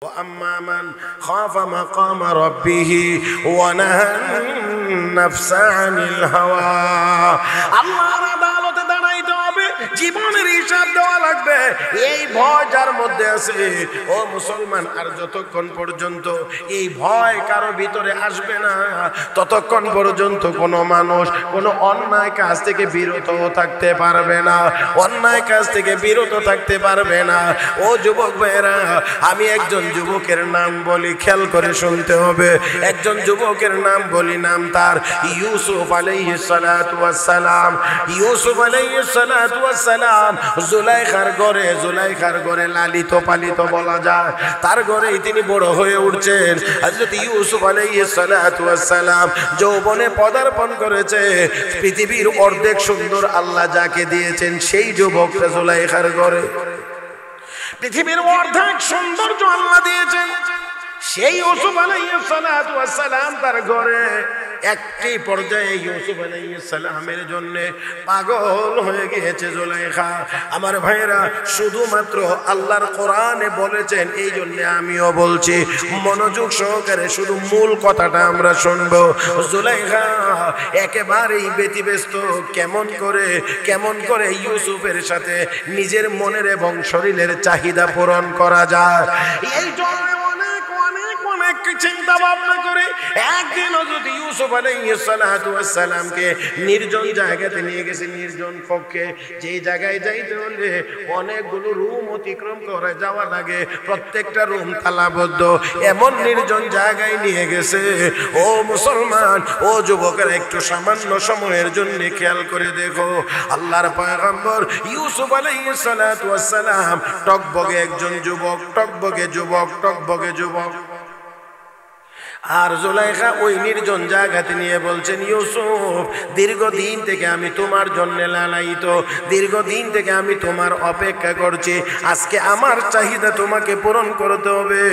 وأما من خاف مقام ربه ونهى النفس عن الهوى আল্লাহর আদালতে দাঁড়াইতে হবে, জীবনের হিসাব দেওয়া লাগবে। এই ভয় যার মধ্যে আছে ও মুসলমান, আর যতক্ষণ পর্যন্ত এই ভয় কারো ভিতরে আসবে না ততক্ষণ পর্যন্ত কোনো মানুষ কোনো অন্যায় কাজ থেকে বিরত থাকতে পারবে না, অন্যায় কাজ থেকে বিরত থাকতে পারবে না। ও যুবক ভাইরা, আমি একজন যুবকের নাম বলি, খেয়াল করে শুনতে হবে। একজন যুবকের নাম বলি, নাম তার ইউসুফ আলাইহিস সালাতু ওয়াস সালাম। ইউসুফ আলাইহিস সালাতু ওয়াস সালাম জুলাইখার ঘরে লালিত পালিত বলা যায়, তার ঘরেই তিনি বড় হয়ে উঠছেন। হযরত ইউসুফ আলাইহিস সালাতু ওয়াস সালাম যৌবনে পদার্পণ করেছে। পৃথিবীর অর্ধেক সুন্দর আল্লাহ যাকে দিয়েছেন সেই যুবকটা জুলাইখার ঘরে। পৃথিবীর অর্ধেক সৌন্দর্য আল্লাহ দিয়েছেন সেই ইউসুফ আলাইহিস সালাতু ওয়াস সালাম তার ঘরে। একটি পর্যায়ে ইউসুফ আলাইহিস সালামের জন্য পাগল হয়ে গিয়েছে জুলাইখা। আমার ভাইরা, শুধুমাত্র আল্লাহর কোরআনে বলেছেন, এই জন্য আমিও বলছি, মনোযোগ সহকারে শুধু মূল কথাটা আমরা শুনবো। জুলাইখা একেবারেই ব্যতিব্যস্ত, কেমন করে ইউসুফের সাথে নিজের মনের এবং শরীরের চাহিদা পূরণ করা যায়। এই জন্য অনেক চিন্তা ভাবনা করে একদিন হযরত ইউসুফ আলাইহিস সালাতু ওয়াস সালামকে নির্জন জায়গাতে নিয়ে গেছে, নির্জন কক্ষে। যেই জায়গায় যাইতে হলে অনেকগুলো রুম অতিক্রম করে যাওয়া লাগে, প্রত্যেকটা রুম তালাবদ্ধ, এমন নির্জন জায়গায় নিয়ে গেছে। ও মুসলমান, ও যুবকেরা, একটু সামান্য সময়ের জন্য খেয়াল করে দেখো, আল্লাহর পয়গম্বর ইউসুফ আলাইহিস সালাতু ওয়াস সালাম টকবগে একজন যুবক, টকবগে যুবক। আর জুলাইখা ওই নির্জন জায়গাতে নিয়ে বলছেন, ইউসুফ, দীর্ঘদিন থেকে আমি তোমার জন্য লালায়িত, দীর্ঘদিন থেকে আমি তোমার অপেক্ষা করছি, আজকে আমার চাহিদা তোমাকে পূরণ করতে হবে।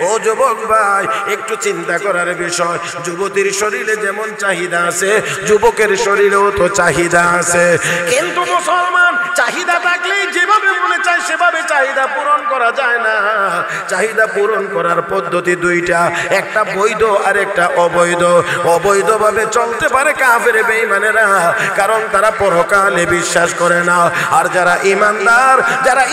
ও যুবক ভাই, একটু চিন্তা করার বিষয়, যুবতীর শরীরে যেমন চাহিদা আছে, যুবকের শরীরেও তো চাহিদা আছে। কিন্তু মুসলমান, চাহিদা থাকলেই যেভাবে মনে চায় সেভাবে চাহিদা পূরণ করা যায় না। চাহিদা পূরণ করার পদ্ধতি দুইটা, একটা বৈধ আর একটা অবৈধ। অবৈধভাবে চলতে পারে কাফের বেঈমানেরা, কারণ তারা পরকালে বিশ্বাস করে না। আর যারা ইমানদার, যারা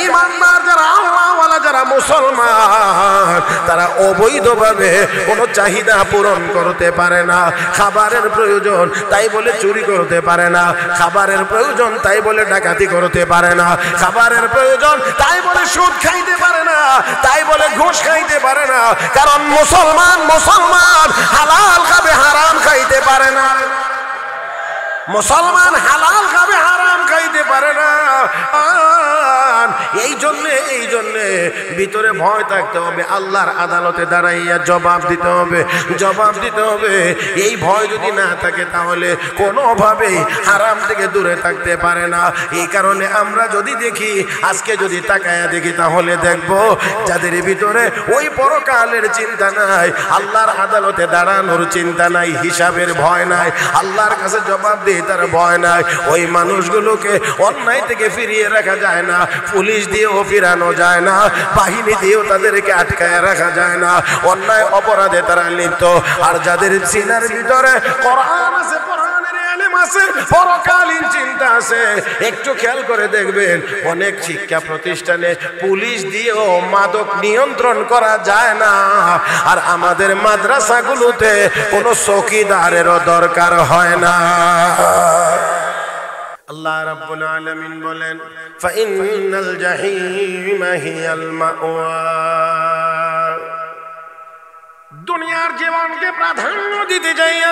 আল্লাহওয়ালা, যারা মুসলমান, তারা অবৈধভাবে কোনো চাহিদা পূরণ করতে পারে না। খাবারের প্রয়োজন তাই বলে চুরি করতে পারে না, খাবারের প্রয়োজন তাই বলে ডাকাতি করতে পারে না, খাবারের প্রয়োজন তাই বলে সুদ খাইতে পারে না, তাই বলে ঘুষ খাইতে পারে না। কারণ মুসলমান হালাল খাবে, হারাম খাইতে পারে না। মুসলমান হালাল খাবে, হারাম খাইতে পারে না। এই জন্যে ভিতরে ভয় থাকতে হবে, আল্লাহর আদালতে দাঁড়াইয়া জবাব দিতে হবে। এই ভয় যদি না থাকে তাহলে কোনোভাবেই হারাম থেকে দূরে থাকতে পারে না। এই কারণে আমরা যদি দেখি, আজকে যদি তাকায়া দেখি, তাহলে দেখব যাদের ভিতরে ওই পরকালের চিন্তা নাই, আল্লাহর আদালতে দাঁড়ানোর চিন্তা নাই, হিসাবের ভয় নাই, আল্লাহর কাছে জবাব দিয়ে তার ভয় নাই, ওই মানুষগুলোকে অন্যায় থেকে ফিরিয়ে রাখা যায় না, পুলিশ দিয়েও ফিরানো যায় না, বাহিনী দিয়েও তাদেরকে আটকায় রাখা যায় না। অন্যায় অপরাধে তারা লিপ্ত। আর যাদের সিনার ভিতরে কোরআন আছে, কোরআনের ইলম আছে, পরকালীন চিন্তা আছে, একটু খেয়াল করে দেখবেন, অনেক শিক্ষা প্রতিষ্ঠানে পুলিশ দিয়েও মাদক নিয়ন্ত্রণ করা যায় না। আর আমাদের মাদ্রাসাগুলোতে কোনো চৌকিদারেরও দরকার হয় না। আল্লাহ রাব্বুল আলামিন বলেন, ফাইন্নাল জাহিমা হিয়াল মাওয়া। দুনিয়ার জীবনকে প্রাধান্য দিতে যাইয়া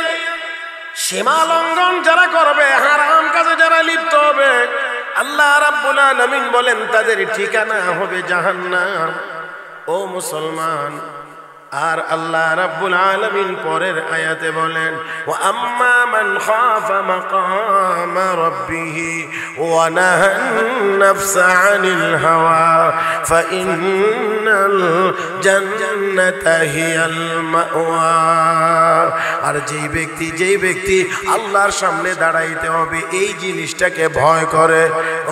সীমা লঙ্ঘন যারা করবে, হারাম কাজে যারা লিপ্ত হবে, আল্লাহ রাব্বুল আলামিন বলেন তাদের ঠিকানা হবে জাহান্নাম। ও মুসলমান, আর আল্লাহ রাব্বুল আলামিন পরের আয়াতে বলেন, ওয়া আম্মা মান খাফা মাকামা রাব্বিহি ওয়া নাহান নাফসা আনিল হাওয়া ফাইন্নাল জান্নাতা হিয়াল মাওয়া। আর যেই ব্যক্তি আল্লাহর সামনে দাঁড়াইতে হবে এই জিনিসটাকে ভয় করে,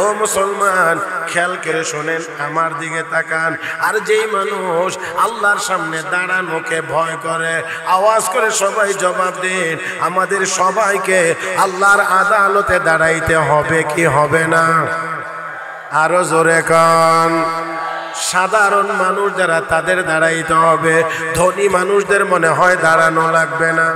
ও মুসলমান খেয়াল করে শোনেন, আমার দিকে তাকান, আর যেই মানুষ আল্লাহর সামনে দাঁড়ানোকে ভয় করে, আওয়াজ করে সবাই জবাব দিন, আমাদের সবাইকে আল্লাহর আদালতে দাঁড়াইতে হবে কি হবে না? আরো জোরে কান। সাধারণ মানুষ যারা তাদের দাঁড়াইতে হবে, ধনী মানুষদের মনে হয় দাঁড়ানো লাগবে না।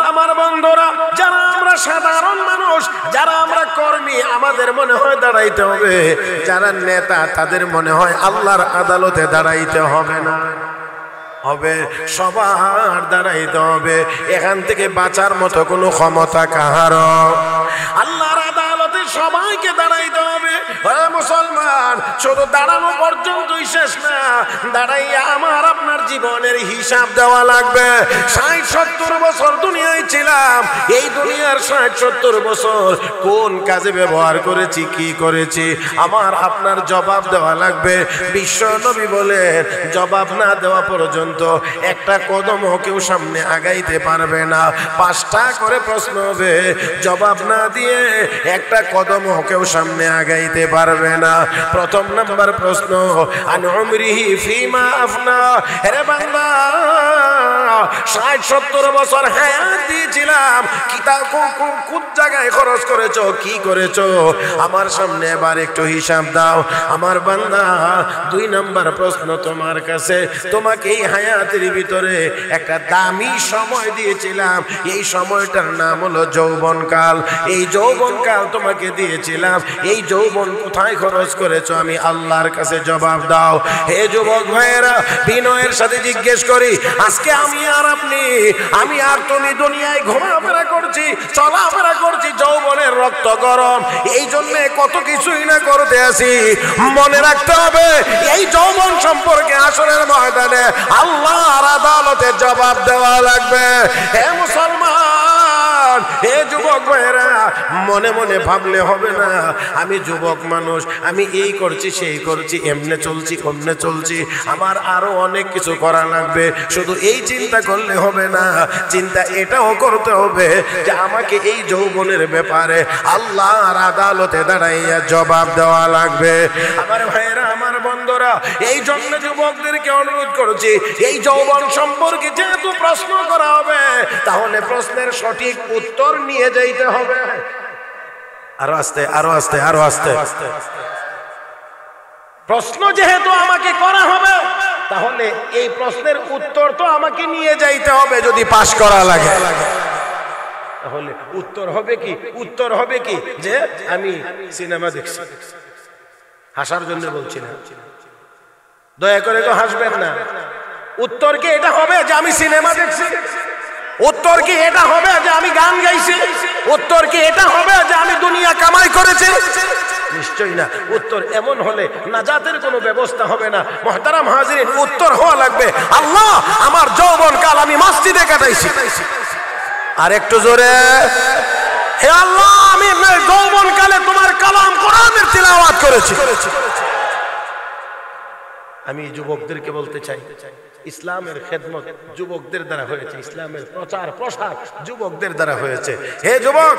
আমার বন্ধুরা, যারা আমরা সাধারণ মানুষ, যারা আমরা কর্মী, আমাদের মনে হয় দাঁড়াইতে হবে। যারা নেতা, তাদের মনে হয় আল্লাহর আদালতে দাঁড়াইতে হবে না? হবে। সবার দাঁড়াইতে হবে। এখান থেকে বাঁচার মতো কোনো ক্ষমতা কাহার? আল্লাহর আদালতে সবাইকে দাঁড়াইতে হবে। মুসলমান, শুধু দাঁড়ানো পর্যন্তই শেষ না, দাঁড়াইয়া আমার আপনার জীবনের হিসাব দেওয়া লাগবে। ৬০-৭০ বছর দুনিয়ায় ছিলাম, এই দুনিয়ার ৬০-৭০ বছর কোন কাজে ব্যবহার করেছি, কি করেছি, আমার আপনার জবাব দেওয়া লাগবে। বিশ্ব নবী বলেন, জবাব না দেওয়া পর্যন্ত একটা কদমও কেউ সামনে আগাইতে পারবে না। ৫টা করে প্রশ্ন হবে, জবাব না দিয়ে একটা কদমও কেউ সামনে আগাইতে পারবে না। প্রথম নাম্বার প্রশ্ন, আন উমরিহি ফিমা আফনা। আরে বান্দা, ৬০-৭০ বছর হায়াত দিয়েছিলাম, কিতাব কোন জায়গায় খরচ করেছো, কি করেছো, আমার সামনে এবার একটু হিসাব দাও। আমার বান্দা, ২ নাম্বার প্রশ্ন তোমার কাছে, তোমাকে এই হায়াতের ভিতরে একটা দামি সময় দিয়েছিলাম, এই সময়টার নাম হলো যৌবনকাল। এই যৌবনকাল তোমাকে দিয়েছিলাম, এই যৌবন কোথায় খরচ করেছো, আমি আল্লাহর কাছে জবাব দাও। হে যুবক ভাইয়েরা, বিনয়ের সাথে জিজ্ঞেস করি, আজকে আমি আর আপনি, আমি আর তুমি দুনিয়ায় ঘোরাফেরা করছি, চলাফেরা করছি, যৌবনের রক্ত গরম, এই জন্য কত কিছুই না করতে আসি। মনে রাখতে হবে, এই যৌবন সম্পর্কে আসরের ময়দানে আল্লাহর আদালতে জবাব দেওয়া লাগবে। হে মুসলমান, হে যুবক ভাইয়েরা, মনে মনে ভাবলে হবে না আমি যুবক মানুষ, আমি এই করছি, সেই করছি, এমনে চলছি, অমনে চলছি, আমার আরো অনেক কিছু করা লাগবে। শুধু এই চিন্তা করলে হবে না, চিন্তা এটাও করতে হবে যে আমাকে এই যৌবনের ব্যাপারে আল্লাহর আদালতে দাঁড়াইয়া জবাব দেওয়া লাগবে। আমার ভাইয়েরা, আমার বন্ধুরা, এই জন্য যুবকদেরকে অনুরোধ করছি, এই যৌবন সম্পর্কে যেহেতু প্রশ্ন করা হবে, তাহলে প্রশ্নের সঠিক উত্তর নিয়ে যাইতে হবে। আরো আস্তে, আরো আস্তে, আরো আস্তে। প্রশ্ন যেহেতু আমাকে করা হবে, তাহলে এই প্রশ্নের উত্তর তো আমাকে নিয়ে যাইতে হবে যদি পাশ করা লাগে। তাহলে উত্তর হবে কি? উত্তর হবে কি যে আমি সিনেমা দেখছি। হাসার জন্য বলছি না, দয়া করে তো হাসবেন না। উত্তর কি এটা হবে যে আমি সিনেমা দেখছি? উত্তর কি এটা হবে যে আমি গান গাইছি? উত্তর কি এটা হবে যে আমি দুনিয়া কামাই করেছি? নিশ্চয়ই না। উত্তর এমন হলে নাজাতের কোনো ব্যবস্থা হবে না। মুহতারাম হাজিরিন, উত্তর হওয়া লাগবে, আল্লাহ, আমার যৌবনকাল আমি মসজিদে কাটাইছি। আর একটু জোরে, হে আল্লাহ, আমি যৌবনকালে তোমার কালাম কোরআনের তিলাওয়াত করেছি। আমি যুবকদেরকে বলতে চাই, ইসলামের খেদমত যুবকদের দ্বারা হয়েছে, ইসলামের প্রচার প্রসার যুবকদের দ্বারা হয়েছে। হে যুবক,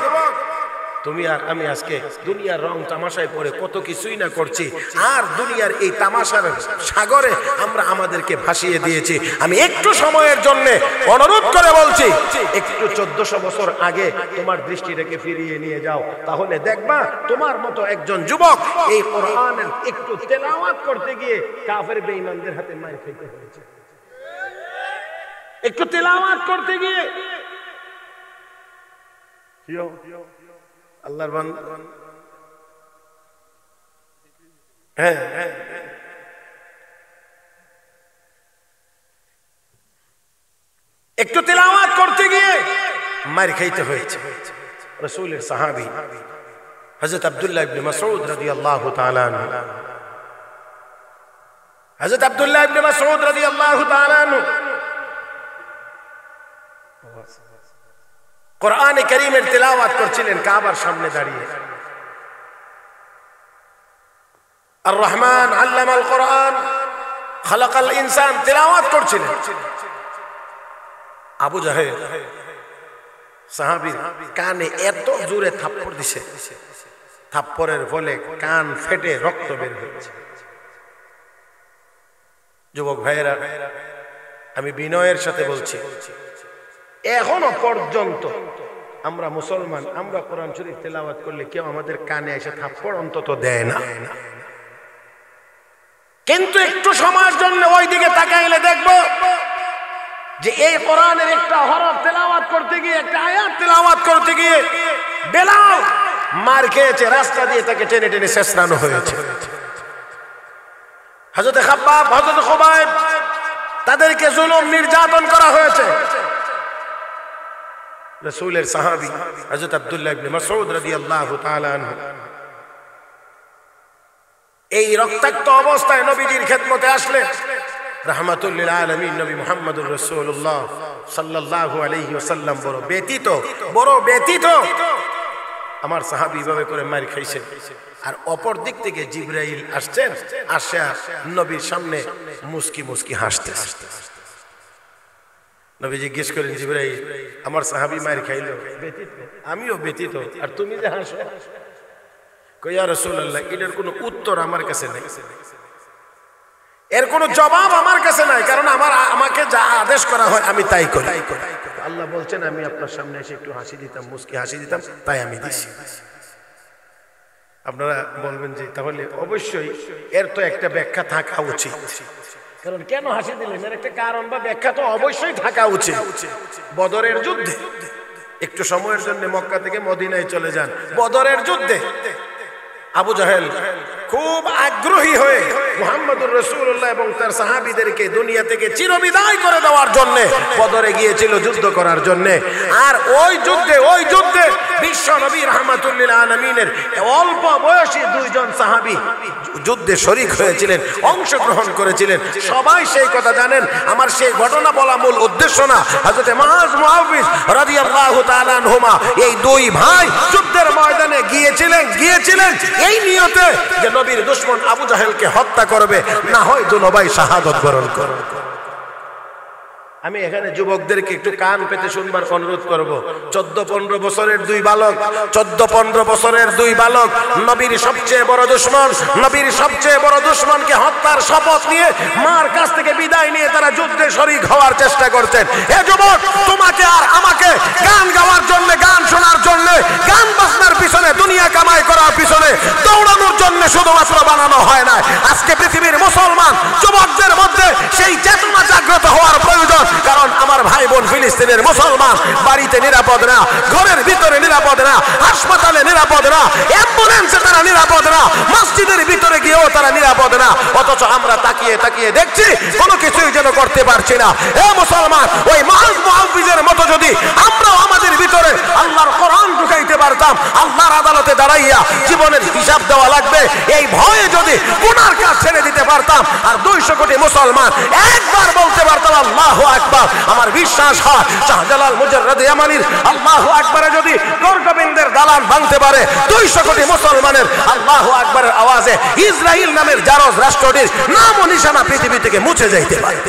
তুমি আর আমি আজকে দুনিয়ার রং তামাশায় পড়ে কত কিছুই না করছি, আর দুনিয়ার এই তামাশার সাগরে আমরা আমাদেরকে ভাসিয়ে দিয়েছি। আমি একটু সময়ের জন্য অনুরোধ করে বলছি, একটু 1400 বছর আগে তোমার দৃষ্টিটাকে ফিরিয়ে নিয়ে যাও, তাহলে দেখবা তোমার মতো একজন যুবক এই কোরআনের একটু তেলাওয়াত করতে গিয়ে কাফের বেঈমানদের হাতে মার খেতে হয়েছে। একটু তেলাওয়াত করতে গিয়ে আল্লাহর বান্দা, হ্যাঁ, একটু তেলাওয়াত করতে গিয়ে মার খাইতে হয়েছে। রাসূলের সাহাবী হযরত আব্দুল্লাহ ইবনে মাসউদ রাদিয়াল্লাহু তাআলা আনহু হযরত আব্দুল্লাহ ইবনে মাসউদ রাদিয়াল্লাহু তাআলা আনহু কোরআনে কারীমের তিলাওয়াত করছিলেন কাবার সামনে দাঁড়িয়ে। আর রহমান আল্লামাল কোরআন খালাকাল ইনসান তিলাওয়াত করছিলেন। আবু জাহেল সাহাবীর কানে এত জোরে থাপ্পড় দিছে, থাপ্পড়ের ফলে কান ফেটে রক্ত বের হয়েছে। যুবক ভাইয়েরা, আমি বিনয়ের সাথে বলছি, এখনো পর্যন্ত আমরা মুসলমান, আমরা কোরআন শরীফ তেলাওয়াত করলে কেউ আমাদের কানে এসে থাপ্পড় অন্তত দেয় না। কিন্তু একটু সময়ের জন্য ওই দিকে তাকাইলে দেখবো যে এই কোরআনের একটা হরফ তেলাওয়াত করতে গিয়ে, একটা আয়াত তেলাওয়াত করতে গিয়ে বেলাল মার খেয়েছে, রাস্তা দিয়ে তাকে টেনে টেনে শেষরানো হয়েছে। হযরত খাব্বাব, হযরত খুবাইব, তাদেরকে জুলুম নির্যাতন করা হয়েছে। রাসূলের সাহাবী হযরত আব্দুল্লাহ ইবনে মাসউদ রাদিয়াল্লাহু তাআলা আনহু এই রক্তাক্ত অবস্থায় নবীজির খেদমতে আসলে রাহমাতুল লিল আলামিন নবী মুহাম্মদুর রাসূলুল্লাহ সাল্লাল্লাহু আলাইহি ওয়াসাল্লাম বড় ব্যথিত আমার সাহাবী এইভাবে করে মার খাইছে। আর অপর দিক থেকে জিবরাইল আসছেন, আসা নবীর সামনে মুস্কি মুস্কি হাসতেছে। নবী জিজ্ঞেস করেন, জিবরাইল আমার সাহাবী মার খাইলো, ব্যথিত? আমিও ব্যথিত, আর তুমি যে হাসো? কই ইয়া রাসূলুল্লাহ, এটার কোনো উত্তর আমার কাছে নাই, এর কোনো জবাব আমার কাছে নাই, কারণ আমাকে যা আদেশ করা হয় আমি তাই করি। আল্লাহ বলছেন আমি আপনার সামনে এসে একটু হাসি দিতাম, মুস্কি হাসি দিতাম, তাই আমি দিছি। আপনারা বলবেন যে তাহলে অবশ্যই এর তো একটা ব্যাখ্যা থাকা উচিত, কারণ কেন হাসি দিলেন এর একটা কারণ বা ব্যাখ্যা তো অবশ্যই থাকা উচিত। বদরের যুদ্ধে, একটু সময়ের জন্য মক্কা থেকে মদিনায় চলে যান, বদরের যুদ্ধে আবু জাহেল খুব আগ্রহী হয়ে মুহাম্মদুর রাসূলুল্লাহ এবং তার সাহাবীদেরকে দুনিয়া থেকে চিরবিদায় করে দেওয়ার জন্য বদরে গিয়েছিল যুদ্ধ করার জন্য। আর ওই যুদ্ধে বিশ্ব নবী রাহমাতুল লিল আলামিনের অল্প বয়সী দুইজন সাহাবী যুদ্ধে শরীক হয়েছিলেন, অংশগ্রহণ করেছিলেন। সবাই সেই কথা জানেন। আমার সেই ঘটনা বলা মূল উদ্দেশ্য না। হযরত মুআজ মুআউযিজ রাদিয়াল্লাহু তাআলা আনহুমা এই দুই ভাই যুদ্ধের ময়দানে গিয়েছিলেন এই নিয়তে যে নবীর দুশমন আবু জাহেলকে হত্যা করবে, না হয় দুনভাই শাহাদাত বরণ করবে। আমি এখানে যুবকদেরকে একটু কান পেতে শুনবার অনুরোধ করব। 14-15 বছরের দুই বালক নবীর সবচেয়ে বড় দুশমনকে হত্যার শপথ নিয়ে মার কাছ থেকে বিদায় নিয়ে তারা যুদ্ধে শরীক হওয়ার চেষ্টা করতেন। হে যুবক, তোমাকে আর আমাকে গান গাওয়ার জন্য, গান শোনার জন্য, গান বাজনার পিছনে, দুনিয়া কামাই করার পিছনে দৌড়ানোর জন্য শুধুমাত্র বানানো হয় না। আজকে পৃথিবীর মুসলমান যুবকদের মধ্যে সেই চেতনা জাগ্রত হওয়ার প্রয়োজন। কারণ আমার ভাই বোন ফিলিস্তিনের মুসলমান বাড়িতে নিরাপদ না, ঘরের ভিতরে নিরাপদ না, হাসপাতালে নিরাপদ না, অ্যাম্বুলেন্সে তারা নিরাপদ না, মসজিদের ভিতরে গিয়েও তারা নিরাপদ না। অথচ আমরা তাকিয়ে দেখছি কোনো কিছুই যেন করতে পারছি না। হে মুসলমান, ওই মুআজ মুআউযিজের মতো যদি আমরাও আমাদের ভিতরে আল্লাহর কোরআন ঢুকাইতে পারতাম, আল্লাহর আদালতে দাঁড়াইয়া জীবনের হিসাব দেওয়া লাগবে এই ভয়ে যদি গুনার কাজ ছেড়ে দিতে পারতাম, আর 200 কোটি মুসলমান একবার বলতে পারতাম আল্লাহু আকবার, আমার বিশ্বাস হয় শাহজালাল মুজাররদ ইয়ামানির আল্লাহু আকবারে যদি গোরগোবিন্দের দালান ভাঙতে পারে, 200 কোটি মুসলমানের আল্লাহু আকবারের আওয়াজে ইসরাইল নামের জারজ রাষ্ট্রটির নাম ও নিশানা পৃথিবী থেকে মুছে যাইতে পারে।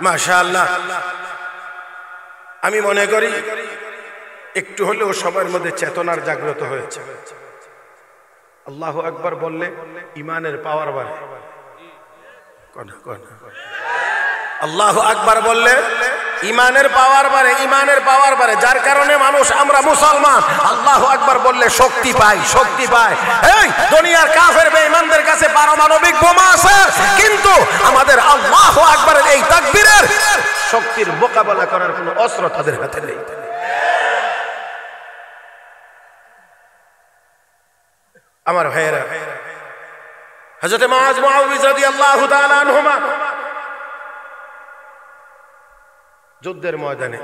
মাশাআল্লাহ, আমি মনে করি একটু হলেও সবার মধ্যে চেতনার জাগ্রত হয়েছে। আল্লাহু আকবার বললে ইমানের পাওয়ার বাড়ে। আল্লাহু আকবার বললে ইমানের পাওয়ার বাড়ে, ইমানের পাওয়ার বাড়ে, যার কারণে মানুষ আমরা মুসলমান আল্লাহু আকবার বললে শক্তি পাই, শক্তি পাই। এই দুনিয়ার কাফের বেঈমানদের কাছে পারমাণবিক বোমা আছে, কিন্তু আমাদের আল্লাহু আকবারের এই তাকবীরের শক্তির মোকাবেলা করার কোনো অস্ত্র তাদের হাতে নেই। আমার ভাইয়েরা, হযরত মুআজ মুআউযা রাদিয়াল্লাহু তাআলা আনহুমা যুদ্ধের ময়দানে,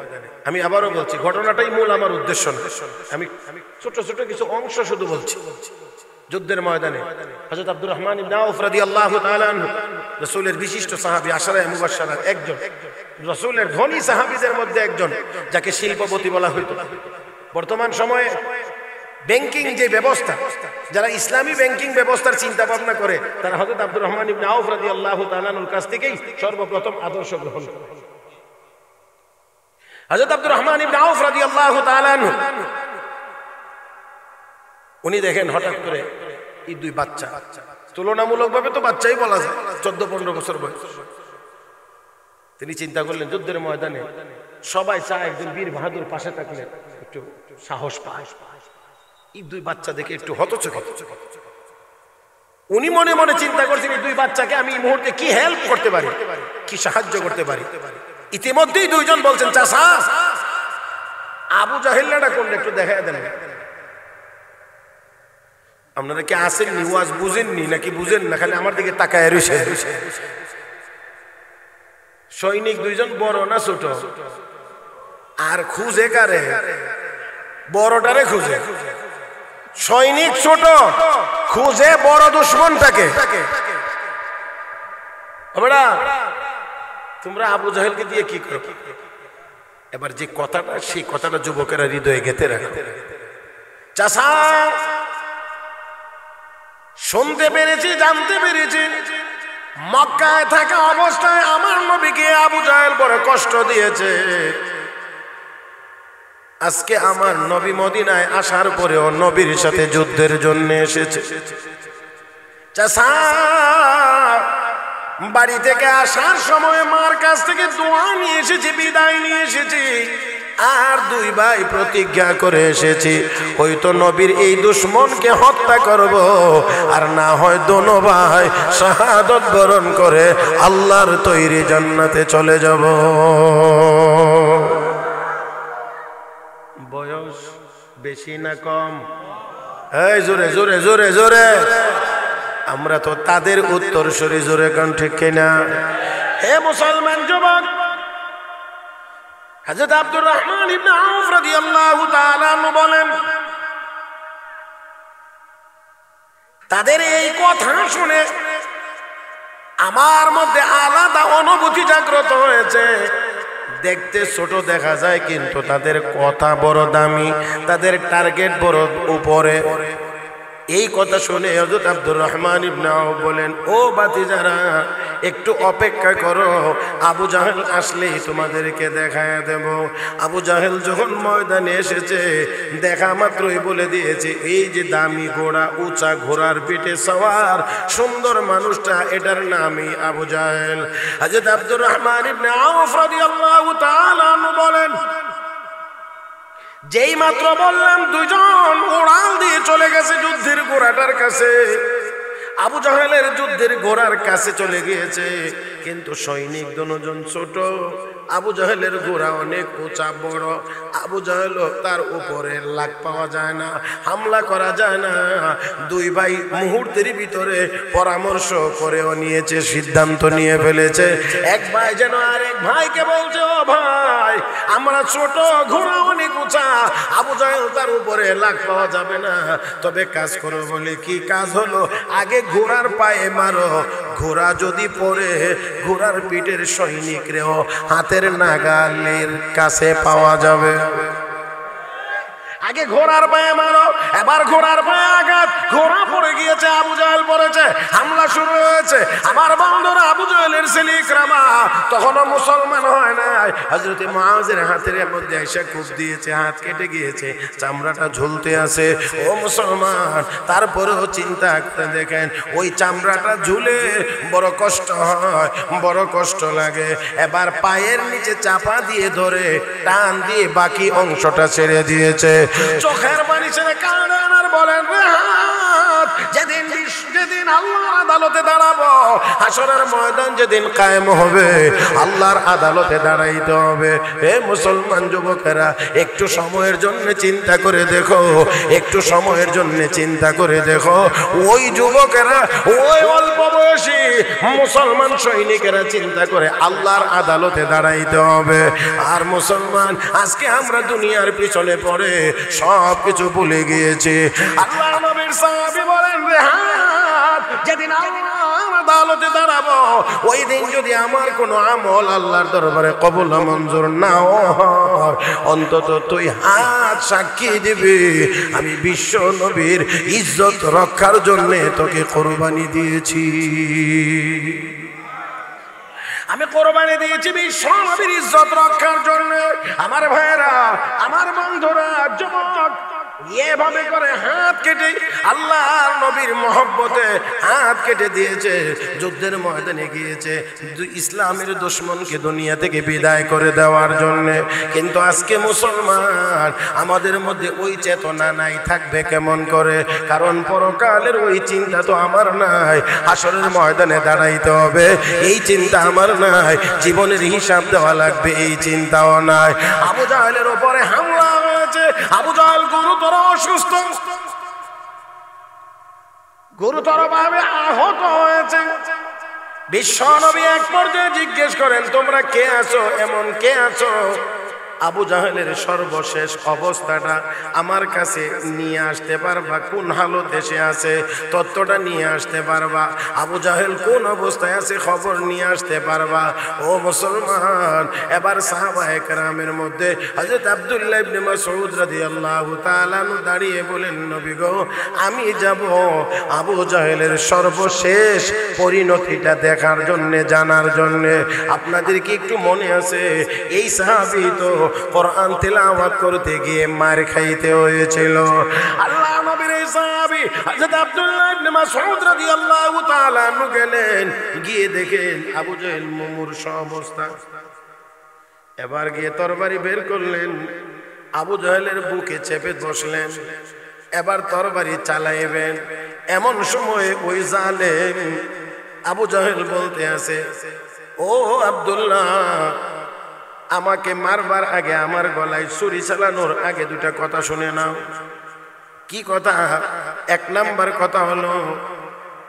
আমি আবারও বলছি ঘটনাটাই মূল আমার উদ্দেশ্য না, আমি ছোট ছোট কিছু অংশ শুধু বলছি। যুদ্ধের ময়দানে হযরত আব্দুর রহমান ইবনে আউফ রাদিয়াল্লাহু তাআলা আনহু রাসূলের বিশিষ্ট সাহাবী, আশরায়ে মুবাশশারার একজন, রাসূলের ধনী সাহাবীদের মধ্যে একজন, যাকে শিল্পপতি বলা হতো। বর্তমান সময়ে ব্যাংকিং যে ব্যবস্থা, যারা ইসলামী ব্যাংকিং ব্যবস্থার চিন্তা ভাবনা করে, তারা হযরত আব্দুর রহমান ইবনে আউফ রাদিয়াল্লাহু তাআলা আনহুর কাছ থেকেই সর্বপ্রথম আদর্শ গ্রহণ করে। হযরত আব্দুর রহমান ইবনে আউফ রাদিয়াল্লাহু তাআলা আনহু উনি দেখেন হঠাৎ করে এই দুই বাচ্চা, তুলনামূলকভাবে তো বাচ্চাই বলা যায়, 14-15 বছর বয়স। তিনি চিন্তা করলেন যুদ্ধের ময়দানে সবাই চায় একজন বীর বাহাদুর পাশে থাকলে একটু সাহস পায়, এই দুই বাচ্চা দেখে একটু হতচকিত। উনি মনে মনে চিন্তা করছেন এই দুই বাচ্চাকে আমি এই মুহূর্তে কি হেল্প করতে পারি, কি সাহায্য করতে পারি। ইতিমধ্যেই দুইজন বলছেন, চাচা আবু জাহেলটা কোন একটু দেখায় দেন। আপনারা কি আসেননি, ওয়াজ বুঝেননি নাকি বুঝেন না, খালি আমার দিকে তাকায় রয়েছে। সৈনিক দুইজন, বড় না ছোট, আর খুঁজে কারে, বড়টারে খুঁজে। সৈনিক ছোট, খুঁজে বড় দুশমনটাকে। তোমরা আবু জাহেলকে দিয়ে কি করো? এবার যে কথাটা, সেই কথাটা যুবকেরা হৃদয়ে গেঁথে রাখে। চাচা শুনতে পেরেছি, জানতে পেরেছি মক্কায় থাকা অবস্থায় আমার নবীকে আবু জাহেল বড় কষ্ট দিয়েছে। আজকে আমার নবী মদিনায় আসার পরেও নবীর সাথে যুদ্ধের জন্য এসেছে। চাচা বাড়ি থেকে আসার সময় মার কাছ থেকে দোয়া নিয়ে এসেছি, বিদায় নিয়ে এসেছি, আর দুই ভাই প্রতিজ্ঞা করে এসেছি, হয়তো নবীর এই দুশমনকে হত্যা করব, আর না হয় দোনো ভাই শাহাদত বরণ করে আল্লাহর তৈরি জান্নাতে চলে যাব। বয়স বেশি না কম? এই জোরে জোরে জোরে জোরে, আমরা তো তাদের উত্তরসূরি, জোরে কান ঠিক কিনা? হে মুসলমান যুবক, হযরত আব্দুর রহমান ইবনে আউফ রাদিয়াল্লাহু তাআলা আনহু বলেন, তাদের এই কথা শুনে আমার মধ্যে আলাদা অনুভূতি জাগ্রত হয়েছে। দেখতে ছোট দেখা যায়, কিন্তু তাদের কথা বড় দামি, তাদের টার্গেট বড় উপরে। এই কথা শুনে হযরত আব্দুর রহমান ইবনে আউফ বলেন, ও ভাতিজারা একটু অপেক্ষা করো, আবু জাহেল আসলেই তোমাদেরকে দেখায় দেব। আবু জাহেল যখন ময়দানে এসেছে, দেখা মাত্রই বলে দিয়েছে, এই যে দামি ঘোড়া, উঁচা ঘোড়ার পিঠে সওয়ার সুন্দর মানুষটা, এটার নামই আবু জাহেল। হযরত আব্দুর রহমান ইবনে আউফ রাদিয়াল্লাহু তাআলা আনহু বলেন, যেই মাত্র বললাম দুইজন উড়াল দিয়ে চলে গেছে যুদ্ধের ঘোড়াটার কাছে। আবু জাহেলের যুদ্ধের ঘোড়ার কাছে চলে গিয়েছে, কিন্তু সৈনিক দুজন ছোট, আবু জাহেলের ঘোড়া অনেক উঁচা বড়। আবু জাহেল তার উপরে লাগ পাওয়া যায় না, হামলা করা যায় না। দুই ভাই মুহূর্তের ভিতরে পরামর্শ করেও নিয়েছে, সিদ্ধান্ত নিয়ে ফেলেছে। এক ভাই যেন আরেক ভাইকে বলছে, ও ভাই আমরা ছোট, ঘোড়া অনেক উঁচা, আবু জাহেল তার উপরে লাগ পাওয়া যাবে না, তবে কাজ করো। বলে কি কাজ? হলো আগে ঘোড়ার পায়ে মারো, ঘোড়া যদি পড়ে ঘোড়ার পিঠের সৈনিকরেও হাতের নাগালের কাছে পাওয়া যাবে। আগে ঘোড়ার পায়ে মারো, এবার ঘোড়ার পায়ে আঘাত, ঘোড়া পড়ে গিয়েছে, আবু জাহেল পড়েছে, হামলা শুরু হয়েছে। আমার বন্ধুরা, আবু জাহেলের ছেলে ইকরামা তখনও মুসলমান হয় নাই, হযরত মুআযের হাতের মধ্যে এসে কুপ দিয়েছে, হাত কেটে গিয়েছে, চামড়াটা ঝুলতে আছে। ও মুসলমান, তারপরেও চিন্তা করে দেখেন, ওই চামড়াটা ঝুলে বড় কষ্ট হয়, বড় কষ্ট লাগে। এবার পায়ের নিচে চাপা দিয়ে ধরে টান দিয়ে বাকি অংশটা ছেড়ে দিয়েছে। চোখের পানি ছেড়ে কাঁদেন আর বলেন, রেহাত, যেদিন আল্লাহর আদালতে দাঁড়াবো, হাসরের ময়দান যেদিন কায়েম হবে, আল্লাহর আদালতে দাঁড়াইতে হবে। হে মুসলমান যুবকেরা, একটু সময়ের জন্য চিন্তা করে দেখো, একটু সময়ের জন্য চিন্তা করে দেখো, ওই যুবকেরা, ওই অল্প বয়সী মুসলমান সৈনিকেরা চিন্তা করে আল্লাহর আদালতে দাঁড়াইতে হবে। আর মুসলমান আজকে আমরা দুনিয়ার পিছনে পড়ে সব কিছু ভুলে গিয়েছি। আল্লাহ নবীর সাহাবী বলেন, রেহাত, যেদিন আল্লাহর আদালতে দাঁড়াবো, ওই দিন যদি আমার কোনো আমল আল্লাহর দরবারে কবুল মঞ্জুর নাও হয়, অন্তত তুই হাত সাক্ষী দিবি আমি বিশ্ব নবীর ইজ্জত রক্ষার জন্য তোকে কোরবানি দিয়েছি, আমি কোরবানি দিয়েছি বিশ্ব নবীর ইজ্জত রক্ষার জন্য। আমার ভাইয়েরা, আমার বন্ধুরা, যুবক, এভাবে করে হাত কেটে আল্লাহর নবীর মহব্বতে হাত কেটে দিয়েছে, যুদ্ধের ময়দানে গিয়েছে ইসলামের দুশমনকে দুনিয়া থেকে বিদায় করে দেওয়ার জন্য। কিন্তু আজকে মুসলমান, আমাদের মধ্যে ওই চেতনা নাই, থাকবে কেমন করে? কারণ পরকালের ওই চিন্তা তো আমার নাই, হাসরের ময়দানে দাঁড়াইতে হবে এই চিন্তা আমার নাই, জীবনের হিসাব দেওয়া লাগবে এই চিন্তাও নাই। আবু জাহেলের উপরে হামলা হয়েছে, আবু জাহেল গুরুতর অসুস্থ, গুরুতরভাবে আহত হয়েছে। বিশ্ব নবী এক পর্যায়ে জিজ্ঞেস করেন, তোমরা কে আছো, এমন কে আছো আবু জাহেলের সর্বশেষ অবস্থাটা আমার কাছে নিয়ে আসতে পারবা? কোন হালতে সে আছে তত্ত্বটা নিয়ে আসতে পারবা? আবু জাহেল কোন অবস্থায় আছে খবর নিয়ে আসতে পারবা? ও মুসলমান, এবার সাহাবায়ে কেরামের মধ্যে হযরত আব্দুল্লাহ ইবনে মাসউদ রাদিয়াল্লাহু তাআলা আনহু দাঁড়িয়ে বলেন, নবী গো, আমি যাব আবু জাহেলের সর্বশেষ পরিণতিটা দেখার জন্য, জানার জন্য। আপনাদের কি একটু মনে আছে, এই সাহাবী তো কোরআন তেলাওয়াত করতে গিয়ে মার খাইতে হয়েছিল। আল্লাহ নবীর এই সাহাবী হযরত আব্দুল্লাহ ইবনে মাসউদ রাদিয়াল্লাহু তাআলা আনহু গেলেন, গিয়ে দেখেন আবু জাহেল মুমূর্ষ অবস্থা। এবার গিয়ে তরবারি বের করলেন, আবু জাহেলের বুকে চেপে বসলেন, এবার তরবারি চালাইবেন। এমন সময় ওই জালেম আবু জাহেল বলতে আছে, ও আব্দুল্লাহ, আমাকে মারবার আগে, আমার গলায় ছুরি চালানোর আগে দুটা কথা শুনে নাও। কি কথা? এক নাম্বার কথা হলো,